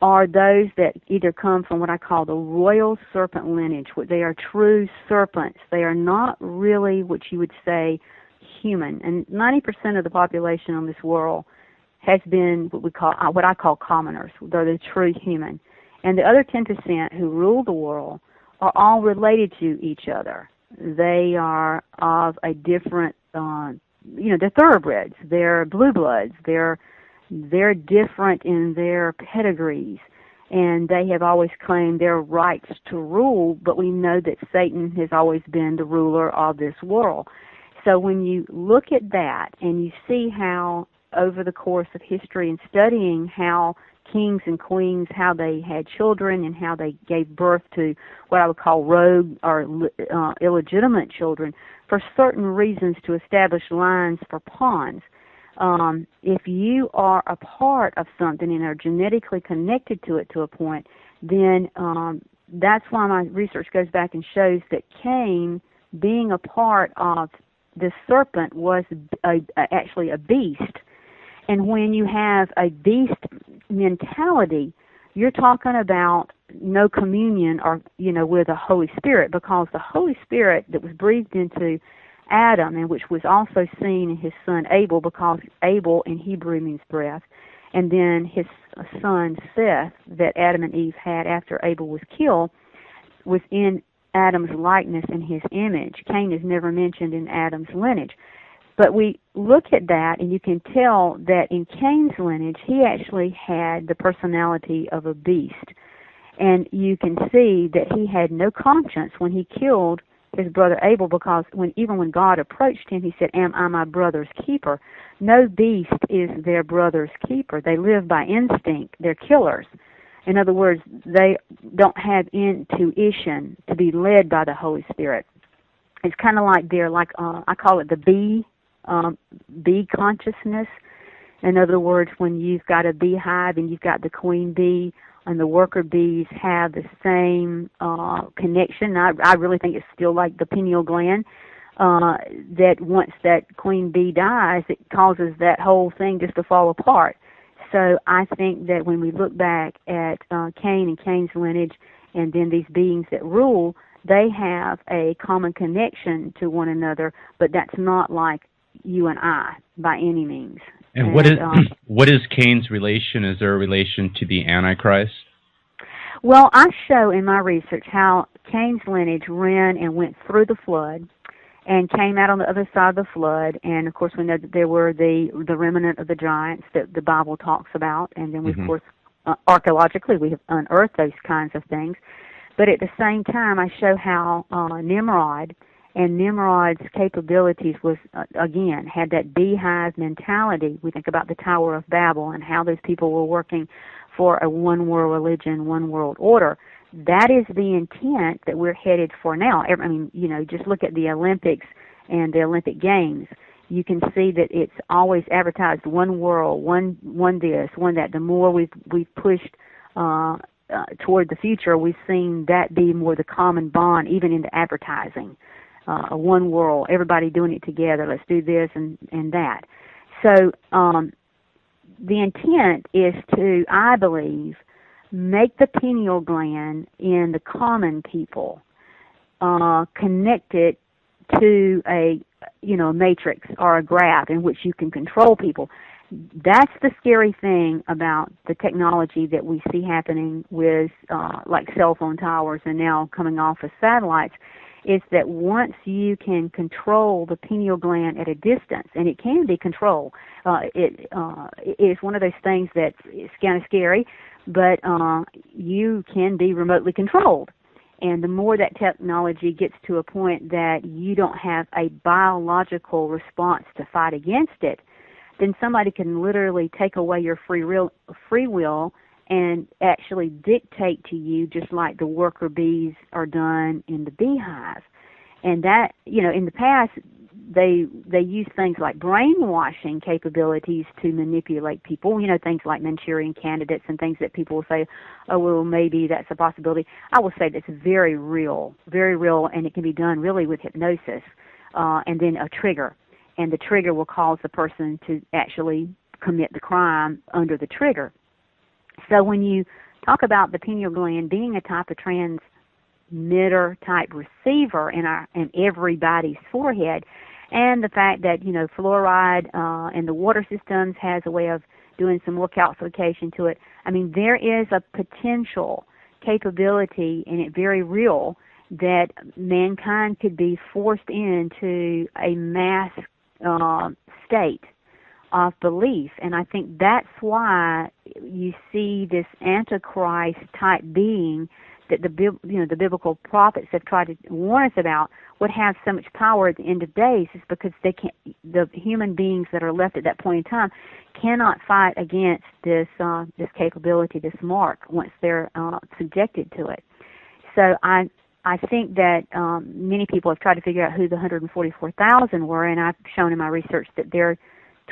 are those that either come from what I call the royal serpent lineage, where they are true serpents. They are not really what you would say human. And 90% of the population on this world has been what I call commoners. They're the true human. And the other 10% who rule the world are all related to each other. They are of a different, they're thoroughbreds, they're blue bloods, they're different in their pedigrees, and they have always claimed their rights to rule, but we know that Satan has always been the ruler of this world. So when you look at that and you see how over the course of history and studying how kings and queens, how they had children and how they gave birth to what I would call rogue or illegitimate children for certain reasons to establish lines for pawns. If you are a part of something and are genetically connected to it to a point, then that's why my research goes back and shows that Cain, being a part of the serpent, was actually a beast. And when you have a beast mentality, you're talking about no communion or, with the Holy Spirit, because the Holy Spirit that was breathed into Adam, and which was also seen in his son Abel, because Abel in Hebrew means breath, and then his son Seth that Adam and Eve had after Abel was killed, was in Adam's likeness and his image. Cain is never mentioned in Adam's lineage. But we look at that, and you can tell that in Cain's lineage, he actually had the personality of a beast. And you can see that he had no conscience when he killed his brother Abel, because even when God approached him, he said, "Am I my brother's keeper?" No beast is their brother's keeper. They live by instinct. They're killers. In other words, they don't have intuition to be led by the Holy Spirit. It's kind of like I call it the bee consciousness. In other words, when you've got a beehive and you've got the queen bee, and the worker bees have the same connection. I really think it's still like the pineal gland, that once that queen bee dies, it causes that whole thing just to fall apart. So I think that when we look back at Cain and Cain's lineage, and then these beings that rule, they have a common connection to one another, but that's not like you and I by any means. And what is Cain's relation? Is there a relation to the Antichrist? Well, I show in my research how Cain's lineage ran and went through the flood and came out on the other side of the flood. And, of course, we know that there were the remnant of the giants that the Bible talks about. And then, we, of course, archaeologically, we have unearthed those kinds of things. But at the same time, I show how Nimrod and Nimrod's capabilities was, again, had that beehive mentality. We think about the Tower of Babel and how those people were working for a one-world religion, one-world order. That is the intent that we're headed for now. I mean, just look at the Olympics and the Olympic Games. You can see that it's always advertised one world, one this, one that. The more we've pushed toward the future, we've seen that be more the common bond, even in the advertising. A one world, everybody doing it together. Let's do this and that. So the intent is to, I believe, make the pineal gland in the common people connected to a matrix or a graph in which you can control people. That's the scary thing about the technology that we see happening with like cell phone towers and now coming off of satellites, is that once you can control the pineal gland at a distance, and it can be controlled, it is one of those things that is kind of scary, but you can be remotely controlled. And the more that technology gets to a point that you don't have a biological response to fight against it, then somebody can literally take away your free will and actually dictate to you, just like the worker bees are done in the beehive. And that, in the past, they use things like brainwashing capabilities to manipulate people, things like Manchurian candidates and things that people will say, oh, well, maybe that's a possibility. I will say that's very real, and it can be done really with hypnosis and then a trigger. And the trigger will cause the person to actually commit the crime under the trigger. So when you talk about the pineal gland being a type of transmitter type receiver in everybody's forehead, and the fact that fluoride in the water systems has a way of doing some more calcification to it, I mean, there is a potential capability, and it's very real, that mankind could be forced into a mass state of belief. And I think that's why you see this Antichrist type being that the biblical prophets have tried to warn us about would have so much power at the end of days is because the human beings that are left at that point in time cannot fight against this capability, this mark, once they're subjected to it. So I think that many people have tried to figure out who the 144,000 were, and I've shown in my research that there are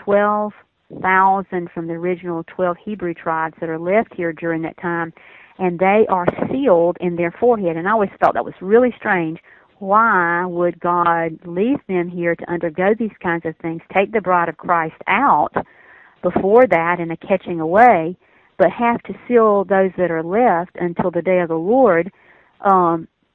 12,000 from the original 12 Hebrew tribes that are left here during that time, and they are sealed in their forehead. And I always thought that was really strange. Why would God leave them here to undergo these kinds of things, take the bride of Christ out before that in a catching away, but have to seal those that are left until the day of the Lord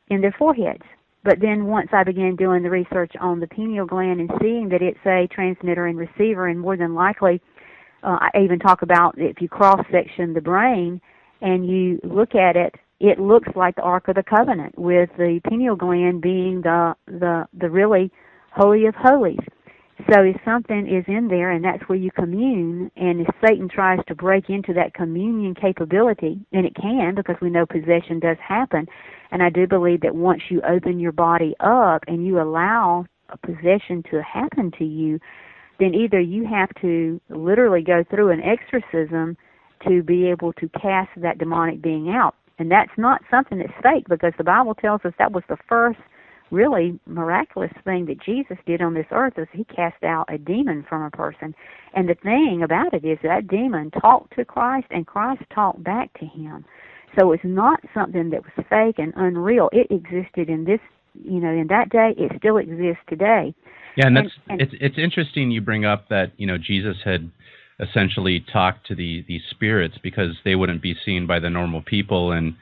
in their foreheads? But then once I began doing the research on the pineal gland and seeing that it's a transmitter and receiver, and more than likely, I even talk about if you cross-section the brain and you look at it, it looks like the Ark of the Covenant, with the pineal gland being the really Holy of Holies. So if something is in there, and that's where you commune, and if Satan tries to break into that communion capability, and it can, because we know possession does happen, and I do believe that once you open your body up and you allow a possession to happen to you, then either you have to literally go through an exorcism to be able to cast that demonic being out. And that's not something that's fake, because the Bible tells us that was the first really miraculous thing that Jesus did on this earth, is he cast out a demon from a person. And the thing about it is that demon talked to Christ, and Christ talked back to him. So it's not something that was fake and unreal. It existed in this, in that day. It still exists today. Yeah, and it's interesting you bring up that, Jesus had essentially talked to these spirits because they wouldn't be seen by the normal people. And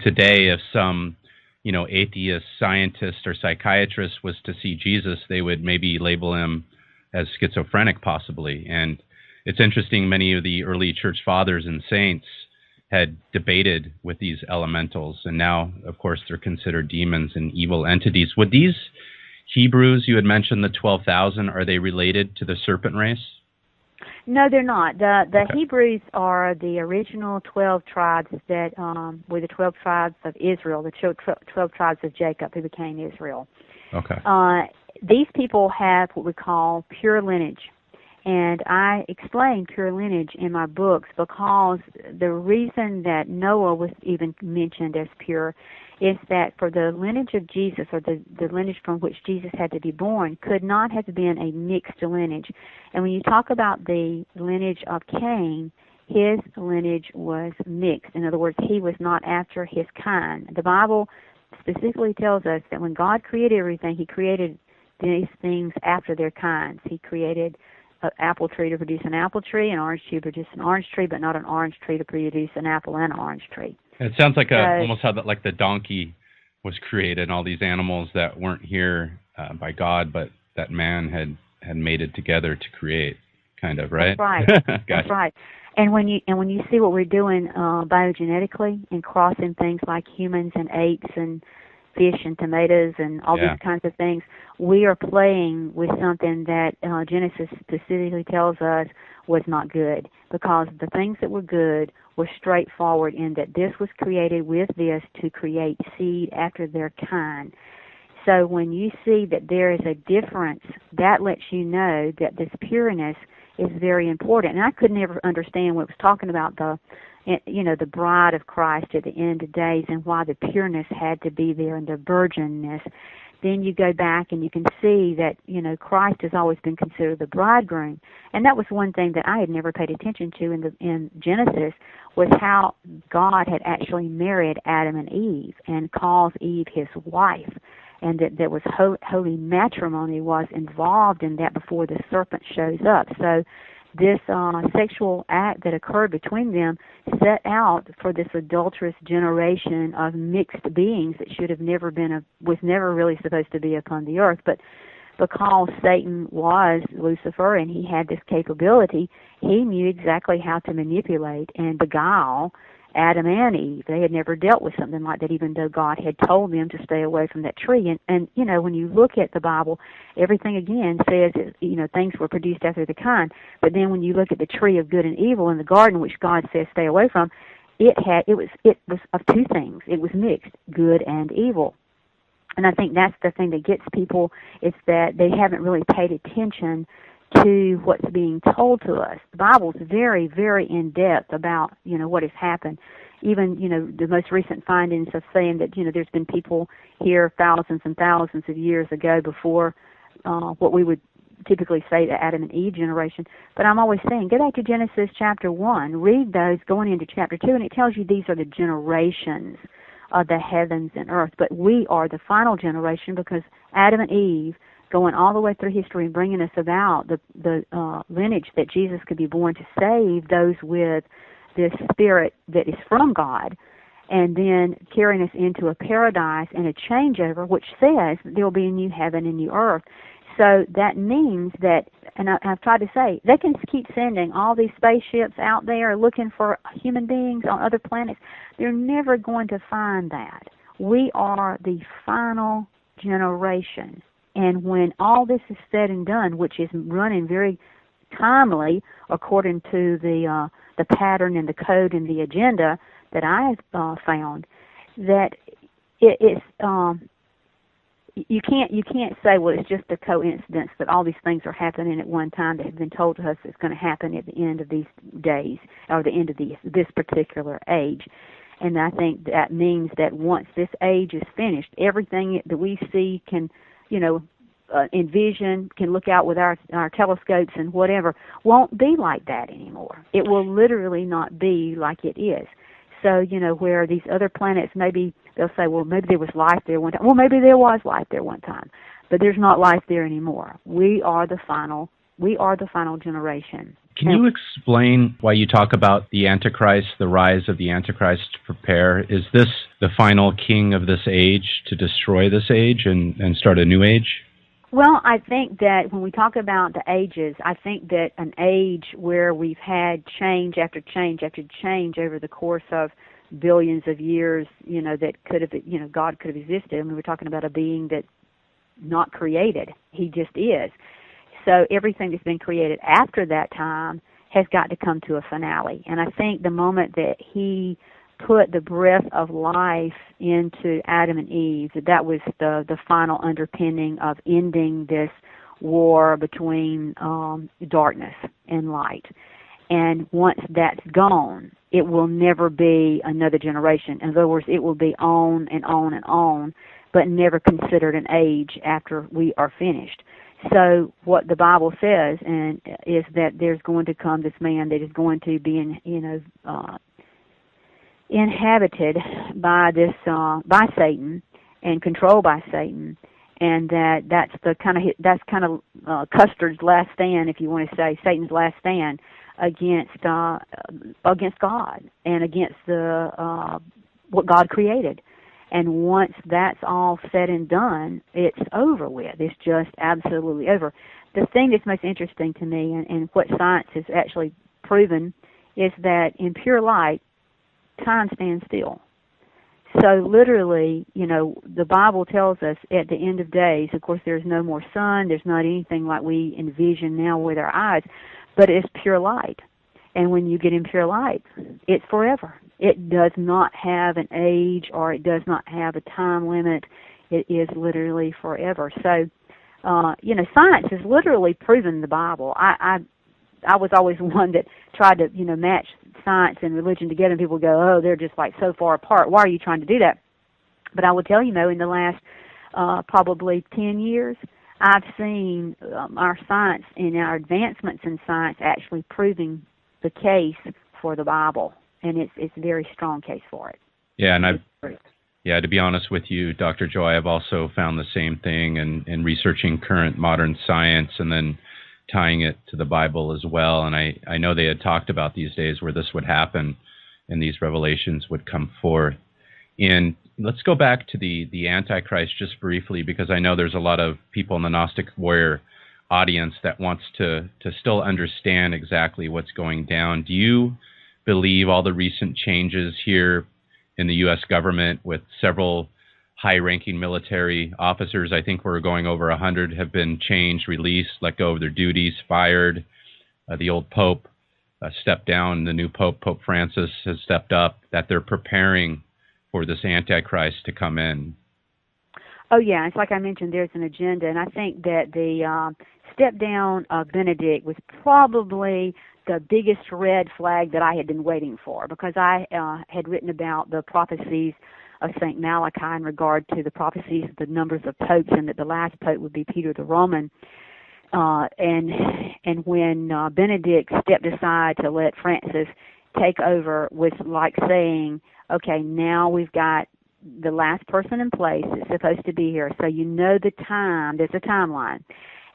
today, if some atheist scientist or psychiatrist was to see Jesus, they would maybe label him as schizophrenic, possibly. And it's interesting, many of the early church fathers and saints had debated with these elementals, and now, of course, they're considered demons and evil entities. Would these Hebrews, you had mentioned the 12,000, are they related to the serpent race? No, they're not. The Okay. Hebrews are the original 12 tribes that were the 12 tribes of Israel, the 12 tribes of Jacob who became Israel. Okay. These people have what we call pure lineage. And I explain pure lineage in my books because the reason that Noah was even mentioned as pure is that for the lineage of Jesus, or the lineage from which Jesus had to be born, could not have been a mixed lineage. And when you talk about the lineage of Cain, his lineage was mixed. In other words, he was not after his kind. The Bible specifically tells us that when God created everything, he created these things after their kinds. He created an apple tree to produce an apple tree, an orange tree to produce an orange tree, but not an orange tree to produce an apple and an orange tree. It sounds like almost how that, like the donkey was created, and all these animals that weren't here by God, but that man had made it together to create, kind of, right? That's right. Gotcha. That's right. And when you see what we're doing biogenetically and crossing things like humans and apes and fish and tomatoes and all these kinds of things, we are playing with something that Genesis specifically tells us was not good, because the things that were good were straightforward in that this was created with this to create seed after their kind. So when you see that there is a difference, that lets you know that this pureness is very important. And I could never understand what it was talking about, the bride of Christ at the end of days, and why the pureness had to be there and the virginness. Then you go back and you can see that, Christ has always been considered the bridegroom. And that was one thing that I had never paid attention to in Genesis, was how God had actually married Adam and Eve and calls Eve his wife, and that there was holy matrimony was involved in that before the serpent shows up. So this sexual act that occurred between them set out for this adulterous generation of mixed beings that should have never been, was never really supposed to be upon the earth. But because Satan was Lucifer and he had this capability, he knew exactly how to manipulate and beguile Adam and Eve. They had never dealt with something like that, even though God had told them to stay away from that tree. And when you look at the Bible, everything again says that, things were produced after the kind. But then when you look at the tree of good and evil in the garden, which God says stay away from, it was of two things. It was mixed, good and evil. And I think that's the thing that gets people, is that they haven't really paid attention to what's being told to us. The Bible's very, very in-depth about, what has happened. Even, the most recent findings of saying that, there's been people here thousands and thousands of years ago before what we would typically say the Adam and Eve generation. But I'm always saying, go back to Genesis chapter 1, read those going into chapter 2, and it tells you these are the generations of the heavens and earth. But we are the final generation, because Adam and Eve, going all the way through history and bringing us about the lineage that Jesus could be born to save those with this spirit that is from God, and then carrying us into a paradise and a changeover, which says that there will be a new heaven and new earth. So that means that, and I've tried to say, they can keep sending all these spaceships out there looking for human beings on other planets. They're never going to find that. We are the final generation. And when all this is said and done, which is running very timely according to the pattern and the code and the agenda that I have found, that it's you can't say, well, it's just a coincidence that all these things are happening at one time that have been told to us it's going to happen at the end of these days, or the end of this particular age. And I think that means that once this age is finished, everything that we see can, envision, can look out with our telescopes and whatever, won't be like that anymore. It will literally not be like it is. So, where these other planets, maybe they'll say, well, maybe there was life there one time. Well, maybe there was life there one time, but there's not life there anymore. We are the final generation. Can you explain why you talk about the Antichrist, the rise of the Antichrist to prepare? Is this the final king of this age to destroy this age and start a new age? Well, I think that when we talk about the ages, I think that an age where we've had change after change after change over the course of billions of years, that could have, God could have existed. I mean, we're talking about a being that's not created. He just is. So everything that's been created after that time has got to come to a finale. And I think the moment that he put the breath of life into Adam and Eve, that was the final underpinning of ending this war between darkness and light. And once that's gone, it will never be another generation. In other words, it will be on and on and on, but never considered an age after we are finished. So what the Bible says is that there's going to come this man that is going to be inhabited by Satan and controlled by Satan, and that's kind of Custer's last stand, if you want to say, Satan's last stand against God and against what God created. And once that's all said and done, it's over with. It's just absolutely over. The thing that's most interesting to me, and what science has actually proven, is that in pure light, time stands still. So literally, the Bible tells us at the end of days, of course, there's no more sun, there's not anything like we envision now with our eyes, but it's pure light. And when you get in pure light, it's forever. It does not have an age, or it does not have a time limit. It is literally forever. So, science has literally proven the Bible. I was always one that tried to, match science and religion together, and people go, oh, they're just like so far apart. Why are you trying to do that? But I will tell you, in the last probably 10 years, I've seen our science and our advancements in science actually proving the case for the Bible, and it's a very strong case for it. Yeah, and to be honest with you, Dr. Joye, I've also found the same thing in researching current modern science and then tying it to the Bible as well. And I know they had talked about these days where this would happen and these revelations would come forth. And let's go back to the Antichrist just briefly, because I know there's a lot of people in the Gnostic Warrior audience that wants to still understand exactly what's going down. Do you believe all the recent changes here in the U.S. government with several high-ranking military officers, I think we're going over 100, have been changed, released, let go of their duties, fired, the old Pope stepped down. The new Pope, Pope Francis, has stepped up, that they're preparing for this Antichrist to come in. Oh, yeah. It's like I mentioned, there's an agenda. And I think that the step down of Benedict was probably the biggest red flag that I had been waiting for, because I had written about the prophecies of St. Malachi in regard to the prophecies of the numbers of popes, and that the last pope would be Peter the Roman. And when Benedict stepped aside to let Francis take over, was like saying, okay, now we've got the last person in place that's supposed to be here. So you know the time, there's a timeline.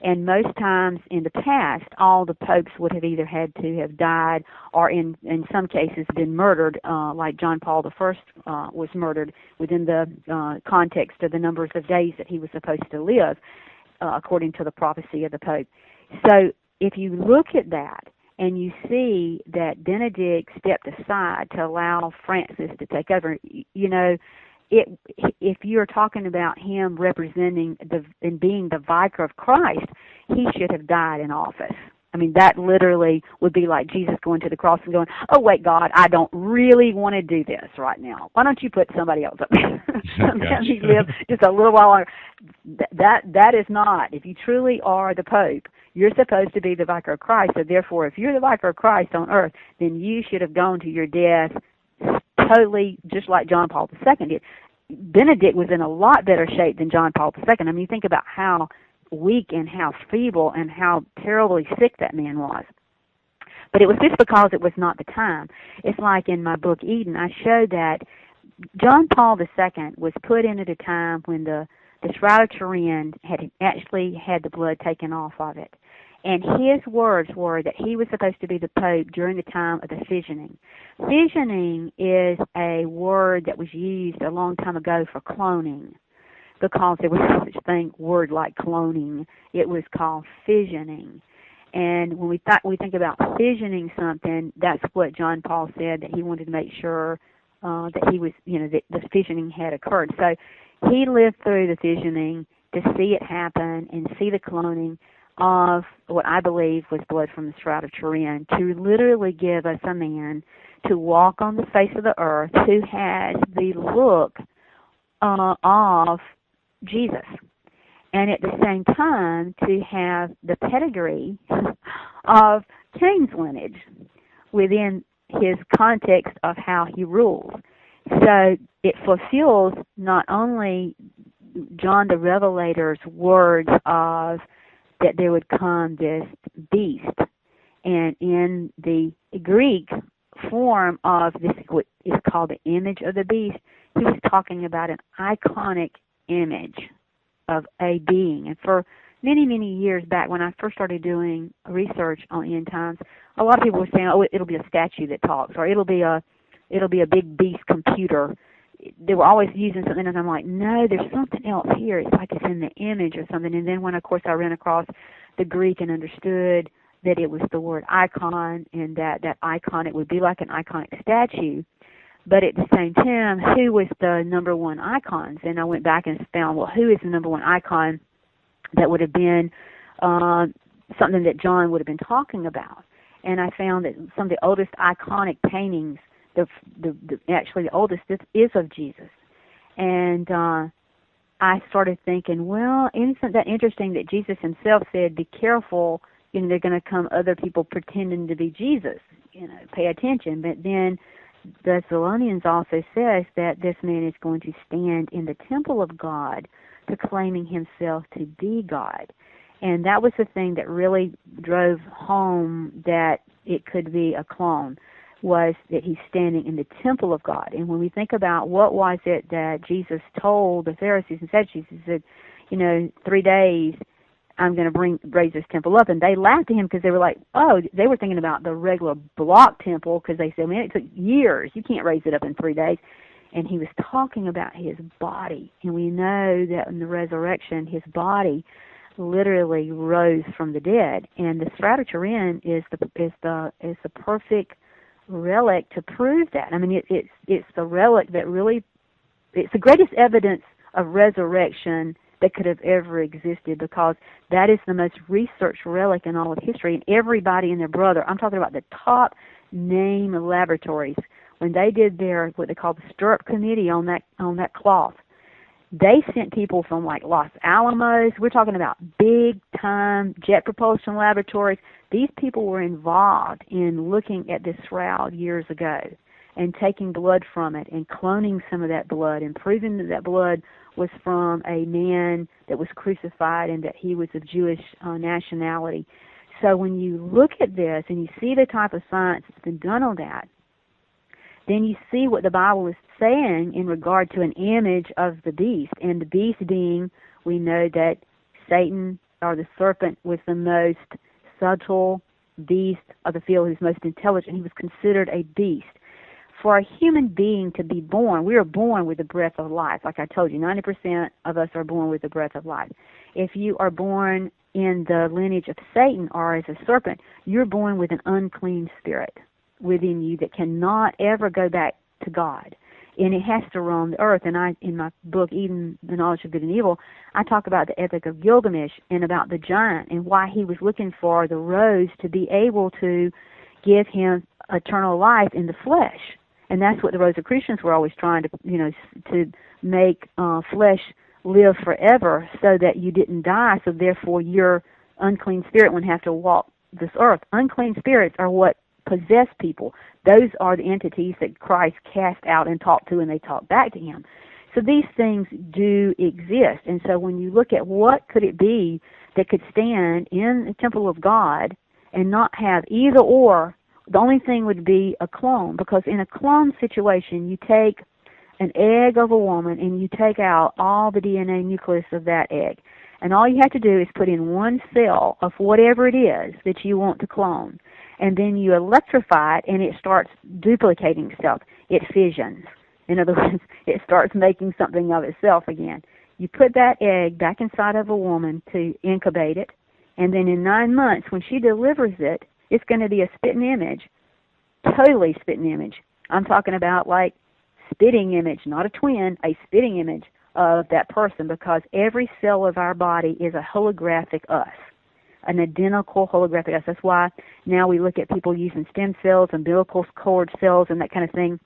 And most times in the past, all the popes would have either had to have died or in some cases been murdered, like John Paul I was murdered within the context of the numbers of days that he was supposed to live, according to the prophecy of the Pope. So if you look at that and you see that Benedict stepped aside to allow Francis to take over, you know, if you're talking about him representing and being the vicar of Christ, he should have died in office. I mean, that literally would be like Jesus going to the cross and going, oh, wait, God, I don't really want to do this right now. Why don't you put somebody else up there? Let me live just a little while longer. That is not. If you truly are the Pope, you're supposed to be the vicar of Christ. So therefore, if you're the vicar of Christ on earth, then you should have gone to your death totally just like John Paul II did. Benedict was in a lot better shape than John Paul II. I mean, think about how weak and how feeble and how terribly sick that man was. But it was just because it was not the time. It's like in my book, Eden, I showed that John Paul II was put in at a time when the Shroud of Turin had actually had the blood taken off of it. And his words were that he was supposed to be the Pope during the time of the fissioning. Fissioning is a word that was used a long time ago for cloning, because there was no such word like cloning. It was called fissioning. And when we think about fissioning something, that's what John Paul said, that he wanted to make sure that he was, you know, that the fissioning had occurred. So he lived through the fissioning to see it happen and see the cloning of what I believe was blood from the Shroud of Turin, to literally give us a man to walk on the face of the earth who has the look of Jesus, and at the same time to have the pedigree of Cain's lineage within his context of how he rules. So it fulfills not only John the Revelator's words of that there would come this beast, and in the Greek form of this, what is called the image of the beast, he was talking about an iconic image of a being. And for many, many years back, when I first started doing research on end times, a lot of people were saying, oh, it'll be a statue that talks, or it'll be a big beast computer. They were always using something, and I'm like, no, there's something else here. It's like it's in the image or something. And then when, of course, I ran across the Greek and understood that it was the word icon, and that icon, it would be like an iconic statue. But at the same time, who was the number one icons? And I went back and found, well, who is the number one icon that would have been something that John would have been talking about? And I found that some of the oldest iconic paintings, actually the oldest is of Jesus. And I started thinking, well, isn't that interesting that Jesus himself said, be careful, you know, they're going to come other people pretending to be Jesus, you know, pay attention. But then the Thessalonians also says that this man is going to stand in the temple of God, proclaiming himself to be God. And that was the thing that really drove home that it could be a clone, was that he's standing in the temple of God. And when we think about what was it that Jesus told the Pharisees and Sadducees, he said, you know, 3 days I'm going to raise this temple up. And they laughed at him because they were like, oh, they were thinking about the regular block temple, because they said, man, it took years. You can't raise it up in 3 days. And he was talking about his body. And we know that in the resurrection, his body literally rose from the dead. And the Shroud of Turin is the perfect relic to prove that. I mean, it's the relic that really, it's the greatest evidence of resurrection that could have ever existed, because that is the most researched relic in all of history. And everybody and their brother, I'm talking about the top name laboratories, when they did their, what they call the stirrup committee on that cloth, they sent people from like Los Alamos. We're talking about big time jet propulsion laboratories. These people were involved in looking at this shroud years ago and taking blood from it and cloning some of that blood and proving that that blood was from a man that was crucified and that he was of Jewish nationality. So when you look at this and you see the type of science that's been done on that, then you see what the Bible is saying in regard to an image of the beast. And the beast being, we know that Satan, or the serpent, was the most subtle beast of the field, who's most intelligent. He was considered a beast. For a human being to be born, we are born with the breath of life. Like I told you, 90% of us are born with the breath of life. If you are born in the lineage of Satan or as a serpent, you're born with an unclean spirit within you that cannot ever go back to God. And it has to roam the earth. And in my book, Eden, the Knowledge of Good and Evil, I talk about the Epic of Gilgamesh and about the giant and why he was looking for the rose to be able to give him eternal life in the flesh. And that's what the Rosicrucians were always trying to, to make flesh live forever so that you didn't die, so therefore your unclean spirit wouldn't have to walk this earth. Unclean spirits are what possess people. Those are the entities that Christ cast out and talked to, and they talked back to him. So these things do exist. And so when you look at what could it be that could stand in the temple of God and not have either or, the only thing would be a clone, because in a clone situation, you take an egg of a woman and you take out all the DNA nucleus of that egg. And all you have to do is put in one cell of whatever it is that you want to clone. And then you electrify it and it starts duplicating itself. It fissions. In other words, it starts making something of itself again. You put that egg back inside of a woman to incubate it, and then in 9 months, when she delivers it, it's going to be a spitting image, totally spitting image. I'm talking about like spitting image, not a twin, a spitting image of that person, because every cell of our body is a holographic us, an identical holographic us. That's why now we look at people using stem cells, umbilical cord cells, and that kind of thing.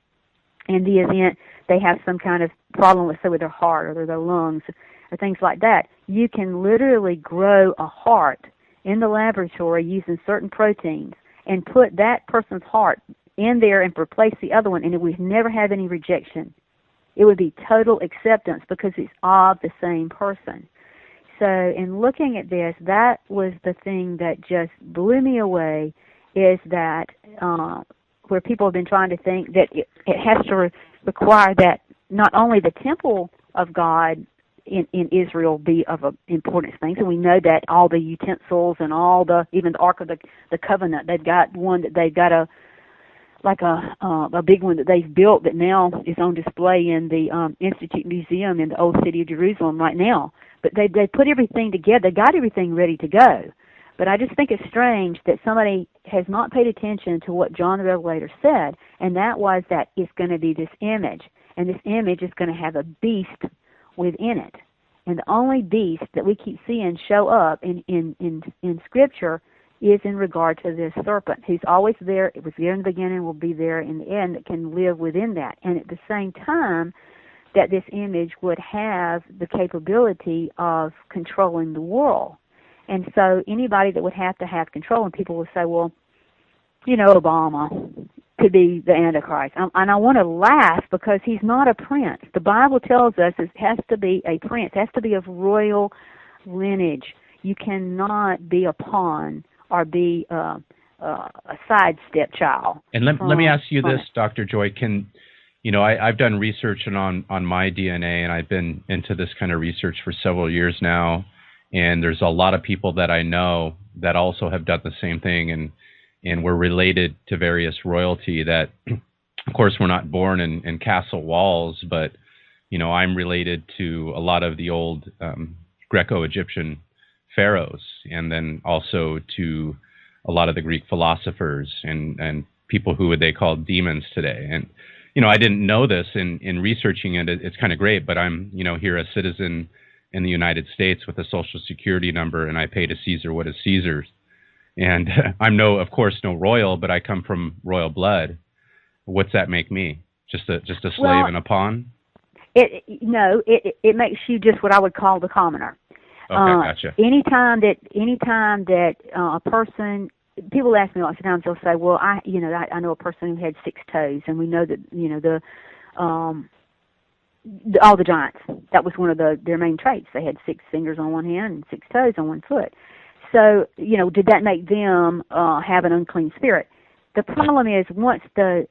In the event they have some kind of problem, let's say with their heart or their lungs or things like that, you can literally grow a heart in the laboratory using certain proteins and put that person's heart in there and replace the other one, and it would never have any rejection. It would be total acceptance because it's of the same person. So in looking at this, that was the thing that just blew me away, is that where people have been trying to think that it has to require that not only the temple of God in Israel be of importance things, and we know that all the utensils and all even the Ark of the Covenant, they've got one that they've got a big one that they've built that now is on display in the Institute Museum in the Old City of Jerusalem right now. But they put everything together, they got everything ready to go. But I just think it's strange that somebody has not paid attention to what John the Revelator said, and that was that it's going to be this image, and this image is going to have a beast within it. And the only beast that we keep seeing show up in Scripture is in regard to this serpent, who's always there. It was there in the beginning, will be there in the end, that can live within that. And at the same time, that this image would have the capability of controlling the world. And so anybody that would have to have control, and people will say, well, Obama could be the Antichrist. And I want to laugh because he's not a prince. The Bible tells us it has to be a prince. It has to be of royal lineage. You cannot be a pawn or be a sidestep child. And let me ask you this, Dr. Joye. I've done research on my DNA, and I've been into this kind of research for several years now. And there's a lot of people that I know that also have done the same thing, and we're related to various royalty that, of course, we're not born in castle walls, but, I'm related to a lot of the old Greco-Egyptian pharaohs, and then also to a lot of the Greek philosophers and people who they call demons today. And, I didn't know this in researching it. It's kind of great, but I'm, here a citizen in the United States with a Social Security number, and I pay to Caesar what is Caesar's. And I'm of course, no royal, but I come from royal blood. What's that make me? Just a slave and a pawn? It makes you just what I would call the commoner. Okay, gotcha. Anytime that a person, people ask me lots of times, they'll say, "Well, I know a person who had 6 toes, and we know that all the giants, that was one of their main traits. They had 6 fingers on one hand and 6 toes on one foot. So, did that make them have an unclean spirit? The problem is once the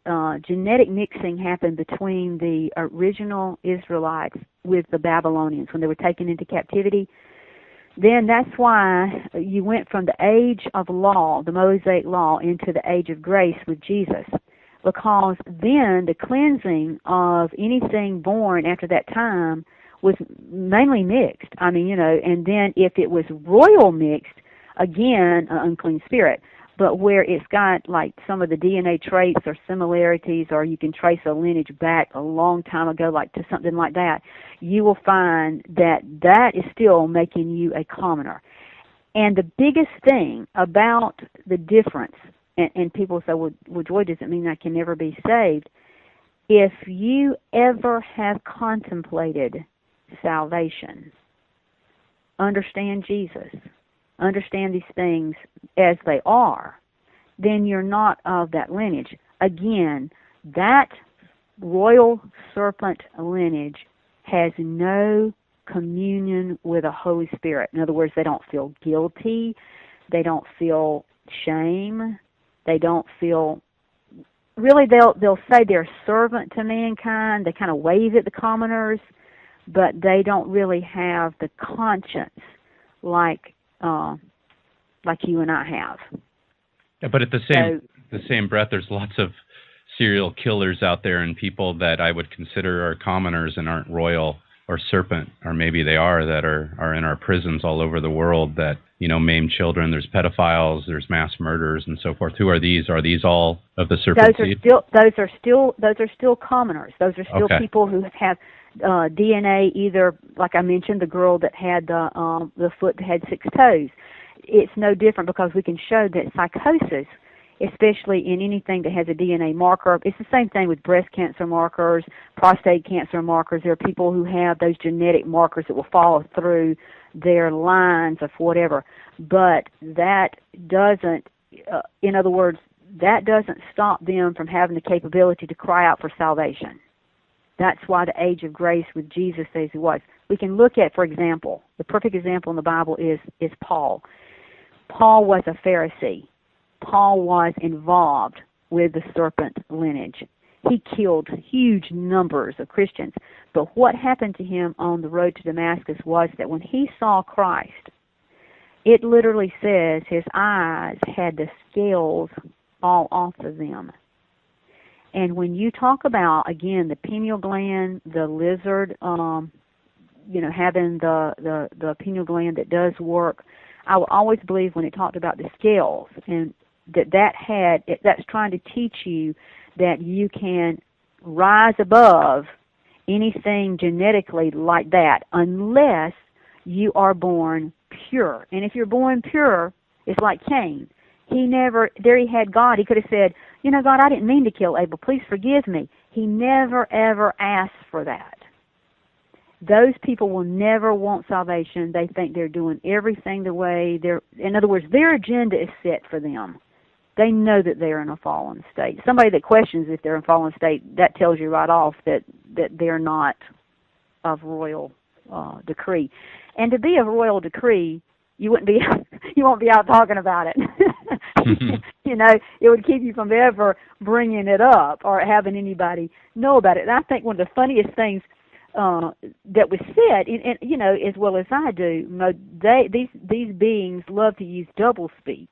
genetic mixing happened between the original Israelites with the Babylonians when they were taken into captivity, then that's why you went from the age of law, the Mosaic law, into the age of grace with Jesus. Because then the cleansing of anything born after that time was mainly mixed. And then if it was royal mixed, again, an unclean spirit. But where it's got like some of the DNA traits or similarities, or you can trace a lineage back a long time ago, like to something like that, you will find that is still making you a commoner. And the biggest thing about the difference, and people say, well, Joy, does it mean I can never be saved? If you ever have contemplated salvation, understand Jesus, understand these things as they are, then you're not of that lineage. Again, that royal serpent lineage has no communion with the Holy Spirit. In other words, they don't feel guilty, they don't feel shame, they don't feel, really they'll say they're servant to mankind, they kind of wave at the commoners, but they don't really have the conscience like you and I have. Yeah, but at the same breath, there's lots of serial killers out there and people that I would consider are commoners and aren't royal or serpent, or maybe they are, that are in our prisons all over the world that, maim children. There's pedophiles, there's mass murderers, and so forth. Who are these? Are these all of the serpent seed? Those are still commoners. Those are still people who have DNA, either, like I mentioned, the girl that had the foot that had 6 toes. It's no different because we can show that psychosis, especially in anything that has a DNA marker, it's the same thing with breast cancer markers, prostate cancer markers. There are people who have those genetic markers that will follow through their lines of whatever. But that doesn't, in other words, that doesn't stop them from having the capability to cry out for salvation. That's why the age of grace with Jesus says he was. We can look at, for example, the perfect example in the Bible is Paul. Paul was a Pharisee. Paul was involved with the serpent lineage. He killed huge numbers of Christians. But what happened to him on the road to Damascus was that when he saw Christ, it literally says his eyes had the scales all off of them. And when you talk about, again, the pineal gland, the lizard, having the pineal gland that does work, I will always believe when it talked about the scales, and that's trying to teach you that you can rise above anything genetically like that unless you are born pure. And if you're born pure, it's like Cain. He had God. He could have said, God, I didn't mean to kill Abel. Please forgive me. He never, ever asked for that. Those people will never want salvation. They think they're doing everything the way in other words, their agenda is set for them. They know that they're in a fallen state. Somebody that questions if they're in a fallen state, that tells you right off that they're not of royal decree. And to be of royal decree, you won't be out talking about it. It would keep you from ever bringing it up or having anybody know about it. And I think one of the funniest things that was said, and as well as I do, these beings love to use doublespeak.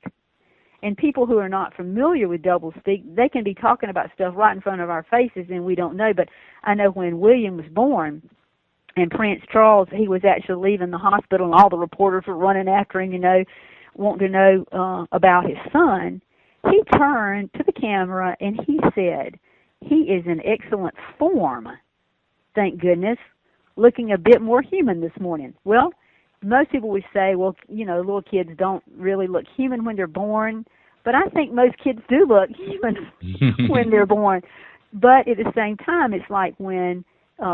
And people who are not familiar with doublespeak, they can be talking about stuff right in front of our faces and we don't know. But I know when William was born and Prince Charles, he was actually leaving the hospital and all the reporters were running after him, wanting to know about his son. He turned to the camera and he said, "He is in excellent form. Thank goodness. looking a bit more human this morning. Well, most people would say, well, little kids don't really look human when they're born, but I think most kids do look human when they're born. But at the same time, it's like when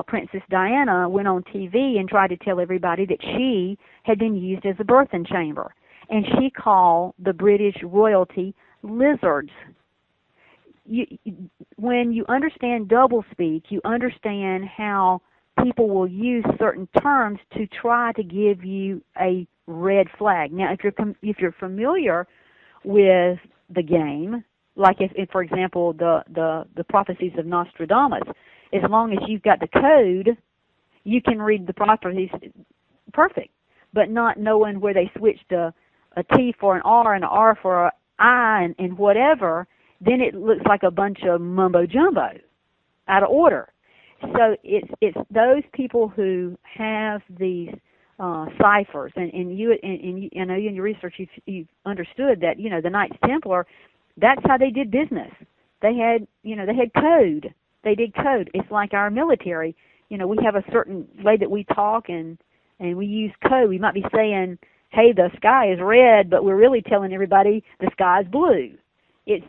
Princess Diana went on TV and tried to tell everybody that she had been used as a birthing chamber. And she called the British royalty lizards. When you understand doublespeak, you understand how people will use certain terms to try to give you a red flag. Now, if you're familiar with the game, like if for example, the prophecies of Nostradamus, as long as you've got the code, you can read the prophecies perfect. But not knowing where they switched a T for an R and an R for an I and whatever, then it looks like a bunch of mumbo-jumbo, out of order. So it's those people who have these ciphers, and I know in your research you've understood that the Knights Templar, that's how they did business. They had code. They did code. It's like our military. We have a certain way that we talk and we use code. We might be saying, hey, the sky is red, but we're really telling everybody the sky is blue.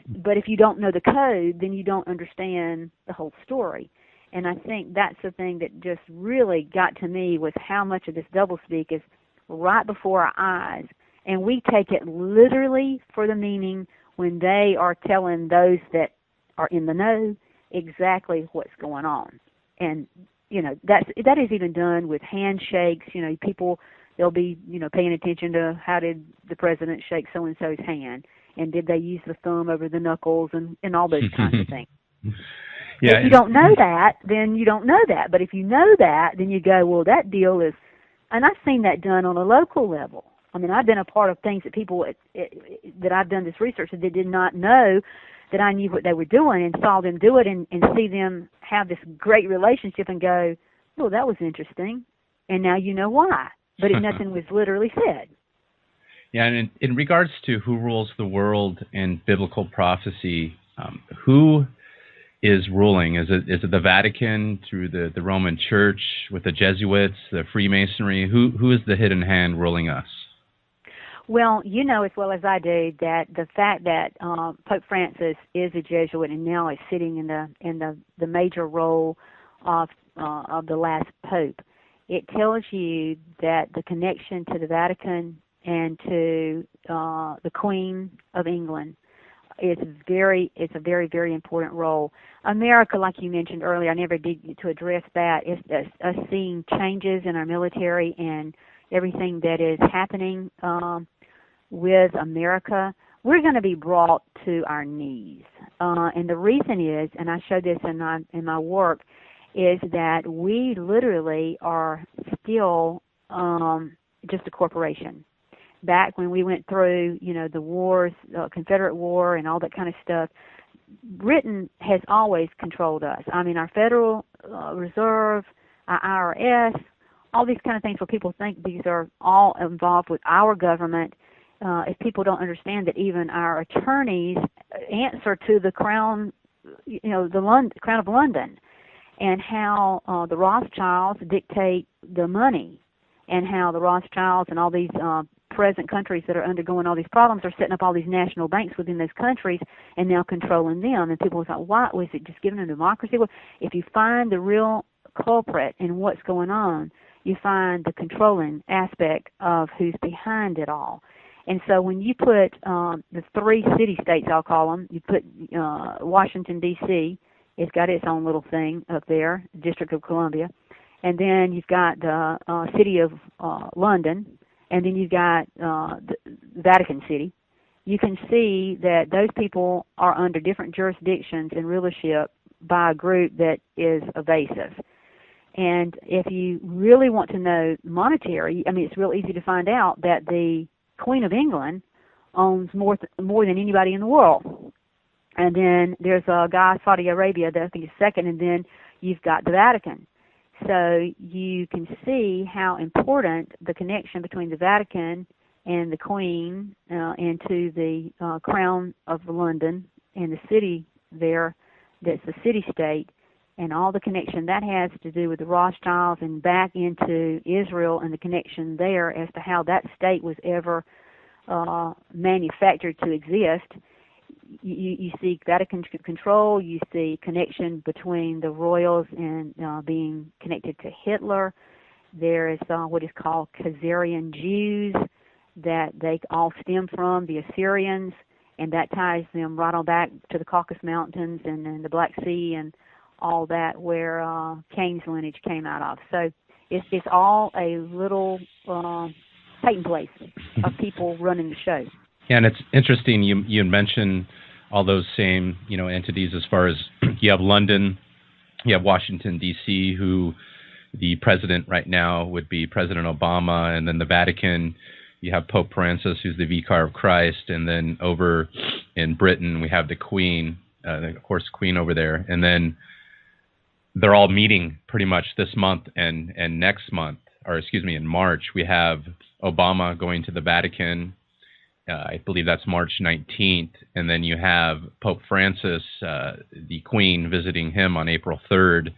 But if you don't know the code, then you don't understand the whole story. And I think that's the thing that just really got to me, was how much of this doublespeak is right before our eyes. And we take it literally for the meaning when they are telling those that are in the know exactly what's going on. And, that is even done with handshakes. People, they'll be, paying attention to how did the president shake so-and-so's hand, and did they use the thumb over the knuckles and all those kinds of things. Yeah, if you don't know that, then you don't know that. But if you know that, then you go, well, that deal is, and I've seen that done on a local level. I mean, I've been a part of things that people, that I've done this research that they did not know that I knew what they were doing, and saw them do it and see them have this great relationship and go, oh, that was interesting. And now you know why. But nothing was literally said. Yeah, and in regards to who rules the world in biblical prophecy, who is ruling? Is it the Vatican through the Roman Church with the Jesuits, the Freemasonry? Who is the hidden hand ruling us? Well, you know as well as I do that the fact that Pope Francis is a Jesuit and now is sitting in the major role of the last Pope, it tells you that the connection to the Vatican and to the Queen of England it's a very, very important role. America, like you mentioned earlier, I never did get to address that. It's us seeing changes in our military and everything that is happening with America. We're going to be brought to our knees. And the reason is, and I show this in my work, is that we literally are still just a corporation. Back when we went through, the wars, Confederate War and all that kind of stuff, Britain has always controlled us. I mean, our Federal Reserve, our IRS, all these kind of things where people think these are all involved with our government. If people don't understand that even our attorneys answer to the Crown, Crown of London, and how the Rothschilds dictate the money, and how the Rothschilds and all these present countries that are undergoing all these problems are setting up all these national banks within those countries and now controlling them. And people thought, why was it just given a democracy? Well, if you find the real culprit in what's going on, you find the controlling aspect of who's behind it all. And so when you put the three city-states, I'll call them, you put Washington, D.C., it's got its own little thing up there, District of Columbia. And then you've got the city of London, and then you've got the Vatican City. You can see that those people are under different jurisdictions and rulership by a group that is evasive. And if you really want to know monetary, it's real easy to find out that the Queen of England owns more than anybody in the world. And then there's a guy, Saudi Arabia, that I think is second, and then you've got the Vatican. So you can see how important the connection between the Vatican and the Queen and to the Crown of London and the city there, that's the city-state, and all the connection that has to do with the Rothschilds and back into Israel and the connection there as to how that state was ever manufactured to exist. You see Vatican control, you see connection between the royals and being connected to Hitler. There is what is called Khazarian Jews, that they all stem from the Assyrians, and that ties them right on back to the Caucasus Mountains and the Black Sea and all that, where Cain's lineage came out of. So it's all a little Satan place of people running the show. Yeah, and it's interesting. You mentioned all those same entities as far as you have London, you have Washington D.C., who the president right now would be President Obama, and then the Vatican, you have Pope Francis, who's the Vicar of Christ, and then over in Britain we have the Queen, of course, Queen over there, and then they're all meeting pretty much this month and next month, or excuse me, in March we have Obama going to the Vatican. I believe that's March 19th, and then you have Pope Francis, the Queen, visiting him on April 3rd,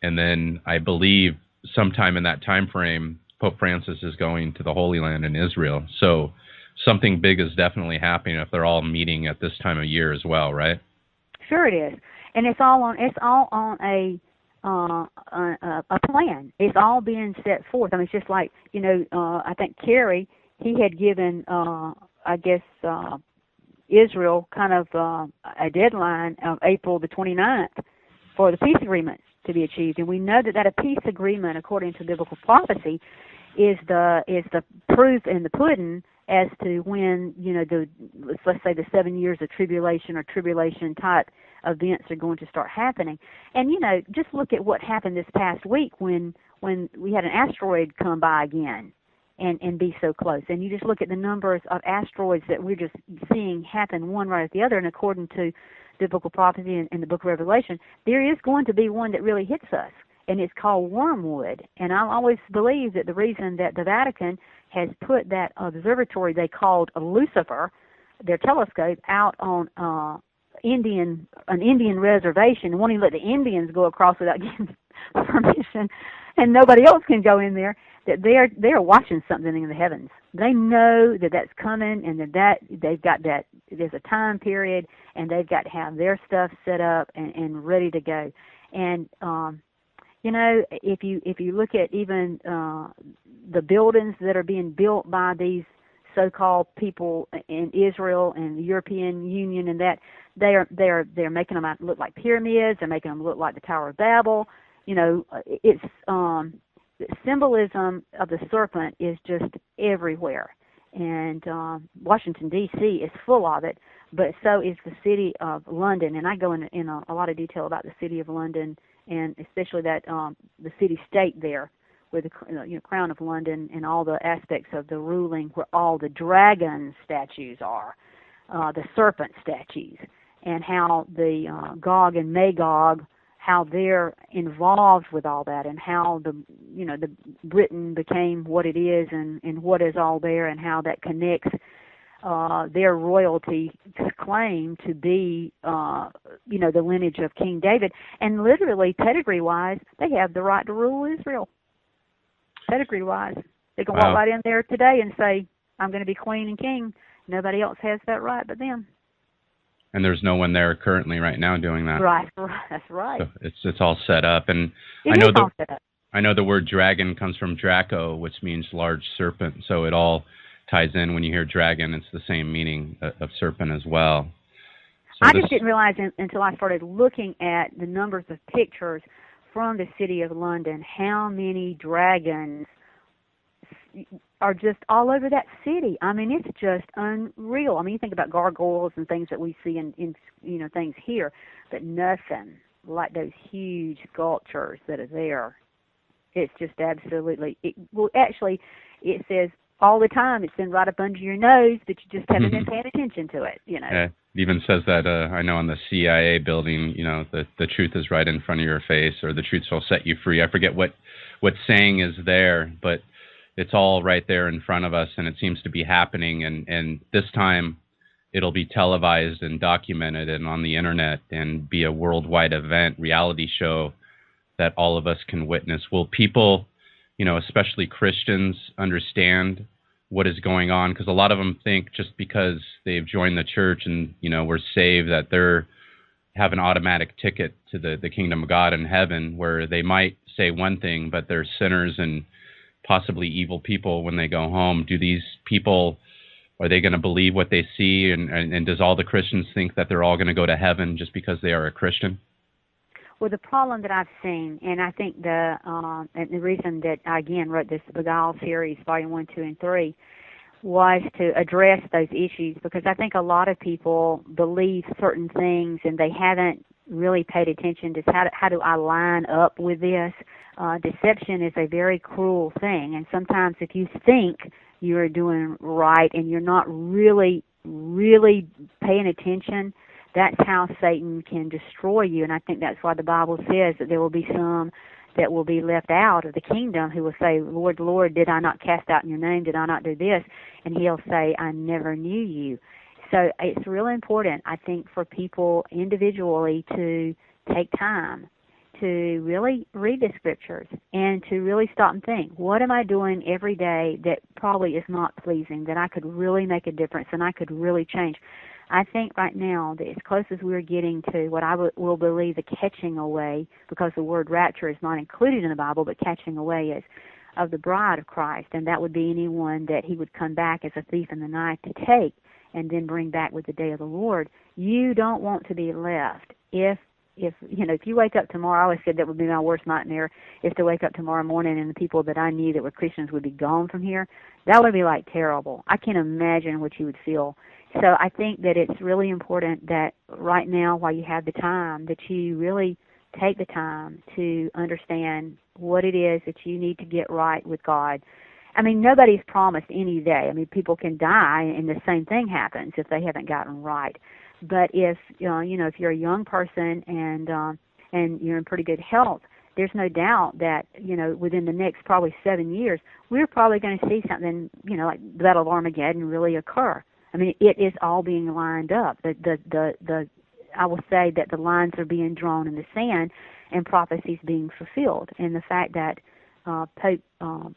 and then I believe sometime in that time frame, Pope Francis is going to the Holy Land in Israel. So something big is definitely happening if they're all meeting at this time of year as well, right? Sure it is, and it's all on a plan. It's all being set forth. I mean, it's just like I think Kerry, he had given Israel kind of a deadline of April the 29th for the peace agreement to be achieved, and we know that a peace agreement, according to biblical prophecy, is the proof in the pudding as to when let's say the 7 years of tribulation or tribulation type events are going to start happening. And just look at what happened this past week when we had an asteroid come by again and be so close. And you just look at the numbers of asteroids that we're just seeing happen one right after the other, and according to biblical prophecy in the book of Revelation, there is going to be one that really hits us, and it's called wormwood. And I always believe that the reason that the Vatican has put that observatory they called Lucifer, their telescope, out on an Indian reservation, and won't even let the Indians go across without getting permission, and nobody else can go in there, that they are watching something in the heavens. They know that that's coming, and that they've got that there's a time period, and they've got to have their stuff set up and ready to go. And if you look at even the buildings that are being built by these so-called people in Israel and the European Union, and that they're making them look like pyramids, they're making them look like the Tower of Babel. It's the symbolism of the serpent is just everywhere, and Washington D.C. is full of it, but so is the city of London. And I go in a lot of detail about the city of London, and especially that the city-state there, where the Crown of London and all the aspects of the ruling, where all the dragon statues are, the serpent statues, and how the Gog and Magog, how they're involved with all that, and how the Britain became what it is, and what is all there, and how that connects their royalty claim to be the lineage of King David. And literally, pedigree-wise, they have the right to rule Israel. Pedigree-wise, they can walk right in there today and say, "I'm going to be queen and king." Nobody else has that right but them. And there's no one there currently right now doing that. Right, that's right. So it's all set up, and I know the word dragon comes from Draco, which means large serpent. So it all ties in. When you hear dragon, it's the same meaning of serpent as well. So I just didn't realize until I started looking at the numbers of pictures from the city of London how many dragons are just all over that city. I mean, it's just unreal. I mean, you think about gargoyles and things that we see in things here, but nothing like those huge sculptures that are there. It's just absolutely. It says all the time. It's been right up under your nose, but you just haven't been paying attention to it. Yeah, it even says that I know on the CIA building, the truth is right in front of your face, or the truth shall set you free. I forget what saying is there, but it's all right there in front of us, and it seems to be happening. And this time, it'll be televised and documented and on the internet and be a worldwide event, reality show that all of us can witness. Will people, especially Christians, understand what is going on? Because a lot of them think just because they've joined the church and, were saved that they're have an automatic ticket to the kingdom of God in heaven, where they might say one thing, but they're sinners and possibly evil people when they go home. Do these people, are they going to believe what they see? And does all the Christians think that they're all going to go to heaven just because they are a Christian? Well, the problem that I've seen, and I think and the reason that I, again, wrote this Beguile series, Volume 1, 2, and 3, was to address those issues, because I think a lot of people believe certain things and they haven't really paid attention to how do I line up with this. Deception is a very cruel thing, and sometimes if you think you're doing right and you're not really paying attention, that's how Satan can destroy you. And I think that's why the Bible says that there will be some that will be left out of the kingdom who will say, Lord, Lord, did I not cast out in your name? Did I not do this? And he'll say, I never knew you. So it's really important, I think, for people individually to take time to really read the scriptures and to really stop and think, what am I doing every day that probably is not pleasing, that I could really make a difference and I could really change? I think right now that as close as we're getting to what I will believe the catching away, because the word rapture is not included in the Bible, but catching away is, of the bride of Christ, and that would be anyone that he would come back as a thief in the night to take and then bring back with the day of the Lord. You don't want to be left. If you wake up tomorrow, I always said that would be my worst nightmare, is to wake up tomorrow morning and the people that I knew that were Christians would be gone from here. That would be like terrible. I can't imagine what you would feel. So I think that it's really important that right now, while you have the time, that you really take the time to understand what it is that you need to get right with God. I mean, nobody's promised any day. I mean, people can die and the same thing happens if they haven't gotten right. But if if you're a young person and you're in pretty good health, there's no doubt that within the next probably 7 years, we're probably going to see something like the Battle of Armageddon really occur. I mean, it is all being lined up. I will say that the lines are being drawn in the sand, and prophecies being fulfilled. And the fact that Pope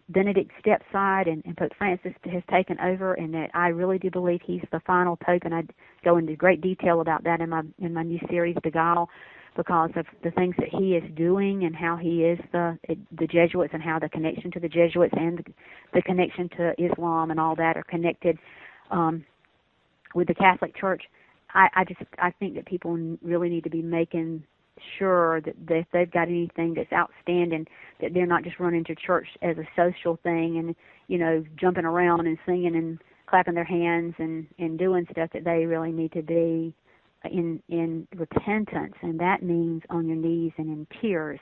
Benedict stepped aside and Pope Francis has taken over, and that I really do believe he's the final Pope, and I go into great detail about that in my new series, Beguile, because of the things that he is doing and how he is the Jesuits, and how the connection to the Jesuits and the connection to Islam and all that are connected with the Catholic Church. I think that people really need to be making sure that if they've got anything that's outstanding, that they're not just running to church as a social thing and jumping around and singing and clapping their hands and doing stuff, that they really need to be in repentance, and that means on your knees and in tears,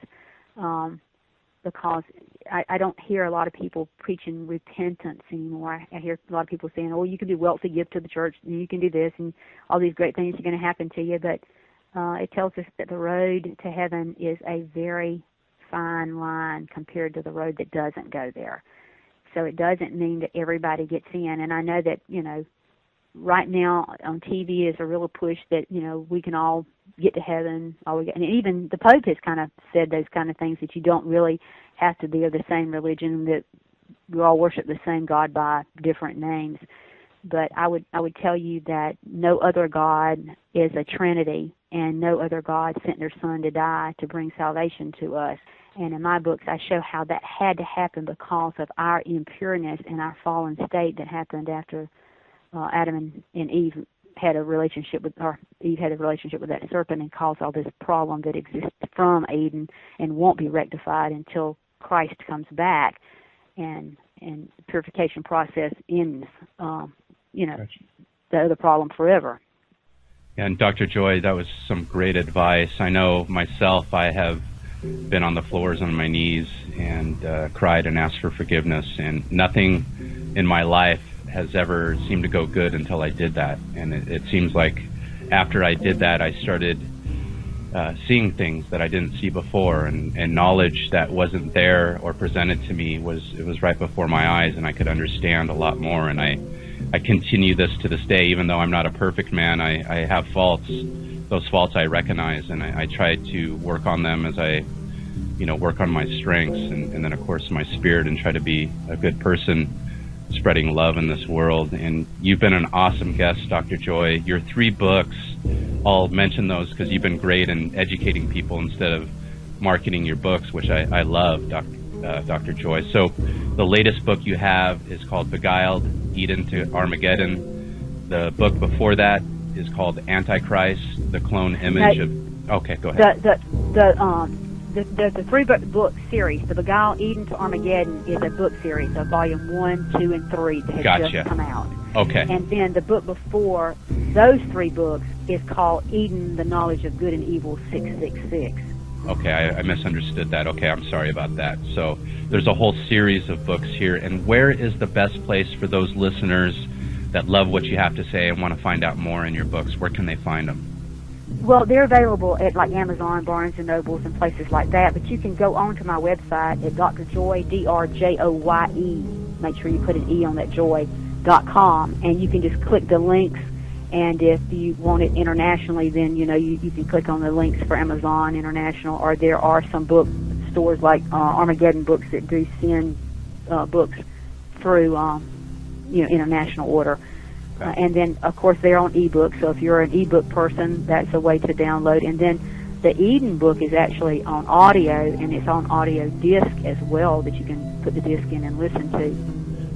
because I don't hear a lot of people preaching repentance anymore. I hear a lot of people saying, oh, you can be wealthy, give to the church, and you can do this, and all these great things are going to happen to you. But it tells us that the road to heaven is a very fine line compared to the road that doesn't go there. So it doesn't mean that everybody gets in. And I know that, right now on TV is a real push that, we can all get to heaven. And even the Pope has kind of said those kind of things, that you don't really have to be of the same religion, that we all worship the same God by different names. But I would tell you that no other God is a Trinity, and no other God sent their Son to die to bring salvation to us. And in my books, I show how that had to happen because of our impureness and our fallen state that happened after Adam and Eve had a relationship with that serpent, and caused all this problem that exists from Eden and won't be rectified until Christ comes back and the purification process ends. Gotcha. The other problem forever. And Dr. Joye, that was some great advice. I know myself, I have been on the floors on my knees and cried and asked for forgiveness, and nothing in my life has ever seemed to go good until I did that. And it seems like after I did that, I started seeing things that I didn't see before, and knowledge that wasn't there or presented to me was right before my eyes, and I could understand a lot more. And I continue this to this day, even though I'm not a perfect man. I have faults. Those faults I recognize, and I try to work on them as I, work on my strengths, and then of course my spirit, and try to be a good person, spreading love in this world. And you've been an awesome guest, Dr. Joye. Your 3 books, I'll mention those because you've been great in educating people instead of marketing your books, which I love, Dr. Joye. So the latest book you have is called Beguiled, Eden to Armageddon. The book before that is called Antichrist, the clone image of... Okay, go ahead. The 3-book series, the Beguiled, Eden to Armageddon, is a book series of volume 1, 2, and 3 that has just come out. Okay. And then the book before those 3 books is called Eden, the Knowledge of Good and Evil 666. Okay, I misunderstood that. Okay, I'm sorry about that. So there's a whole series of books here. And where is the best place for those listeners that love what you have to say and want to find out more in your books? Where can they find them? Well, they're available at like Amazon, Barnes & Nobles, and places like that. But you can go on to my website at Dr. Joye, DrJoye. Make sure you put an E on that, joy.com, and you can just click the links. And if you want it internationally, then you can click on the links for Amazon International, or there are some book stores like Armageddon Books that do send books through international order. And then, of course, they're on ebook. So if you're an ebook person, that's a way to download. And then the Eden book is actually on audio, and it's on audio disc as well that you can put the disc in and listen to.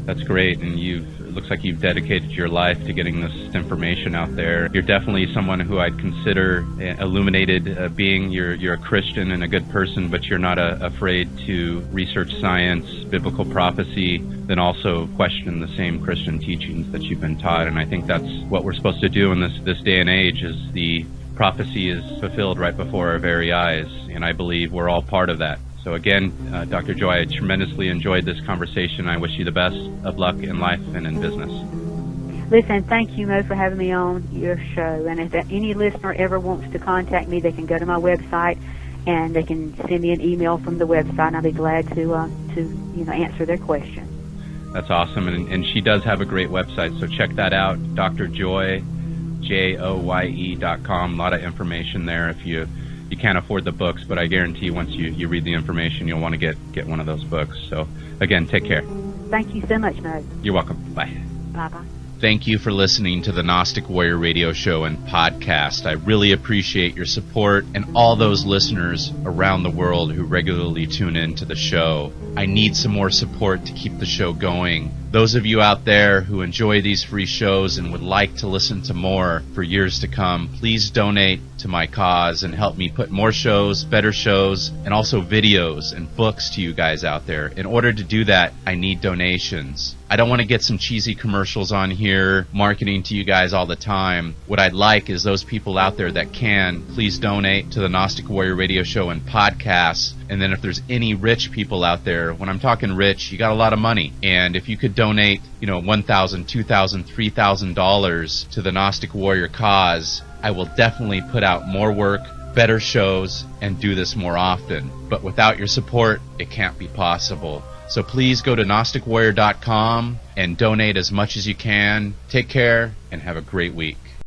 That's great, and it looks like you've dedicated your life to getting this information out there. You're definitely someone who I'd consider illuminated being. You're a Christian and a good person, but you're not afraid to research science, biblical prophecy, then also question the same Christian teachings that you've been taught. And I think that's what we're supposed to do in this day and age, is the prophecy is fulfilled right before our very eyes, and I believe we're all part of that. So again, Dr. Joye, I tremendously enjoyed this conversation. I wish you the best of luck in life and in business. Listen, thank you, Mo, for having me on your show. And if any listener ever wants to contact me, they can go to my website and they can send me an email from the website, and I'll be glad to answer their question. That's awesome, and she does have a great website, so check that out, Dr. Joye, JOYE.com. A lot of information there if you can't afford the books, but I guarantee once you read the information, you'll want to get one of those books. So, again, take care. Thank you so much, Mo. You're welcome. Bye. Bye-bye. Thank you for listening to the Gnostic Warrior Radio Show and podcast. I really appreciate your support and all those listeners around the world who regularly tune in to the show. I need some more support to keep the show going. Those of you out there who enjoy these free shows and would like to listen to more for years to come, please donate to my cause and help me put more shows, better shows, and also videos and books to you guys out there. In order to do that, I need donations. I don't want to get some cheesy commercials on here marketing to you guys all the time. What I'd like is those people out there that can, please donate to the Gnostic Warrior Radio Show and podcasts. And then if there's any rich people out there, when I'm talking rich, you got a lot of money. And if you could donate, $1,000, $2,000, $3,000 to the Gnostic Warrior cause, I will definitely put out more work, better shows, and do this more often. But without your support, it can't be possible. So please go to GnosticWarrior.com and donate as much as you can. Take care and have a great week.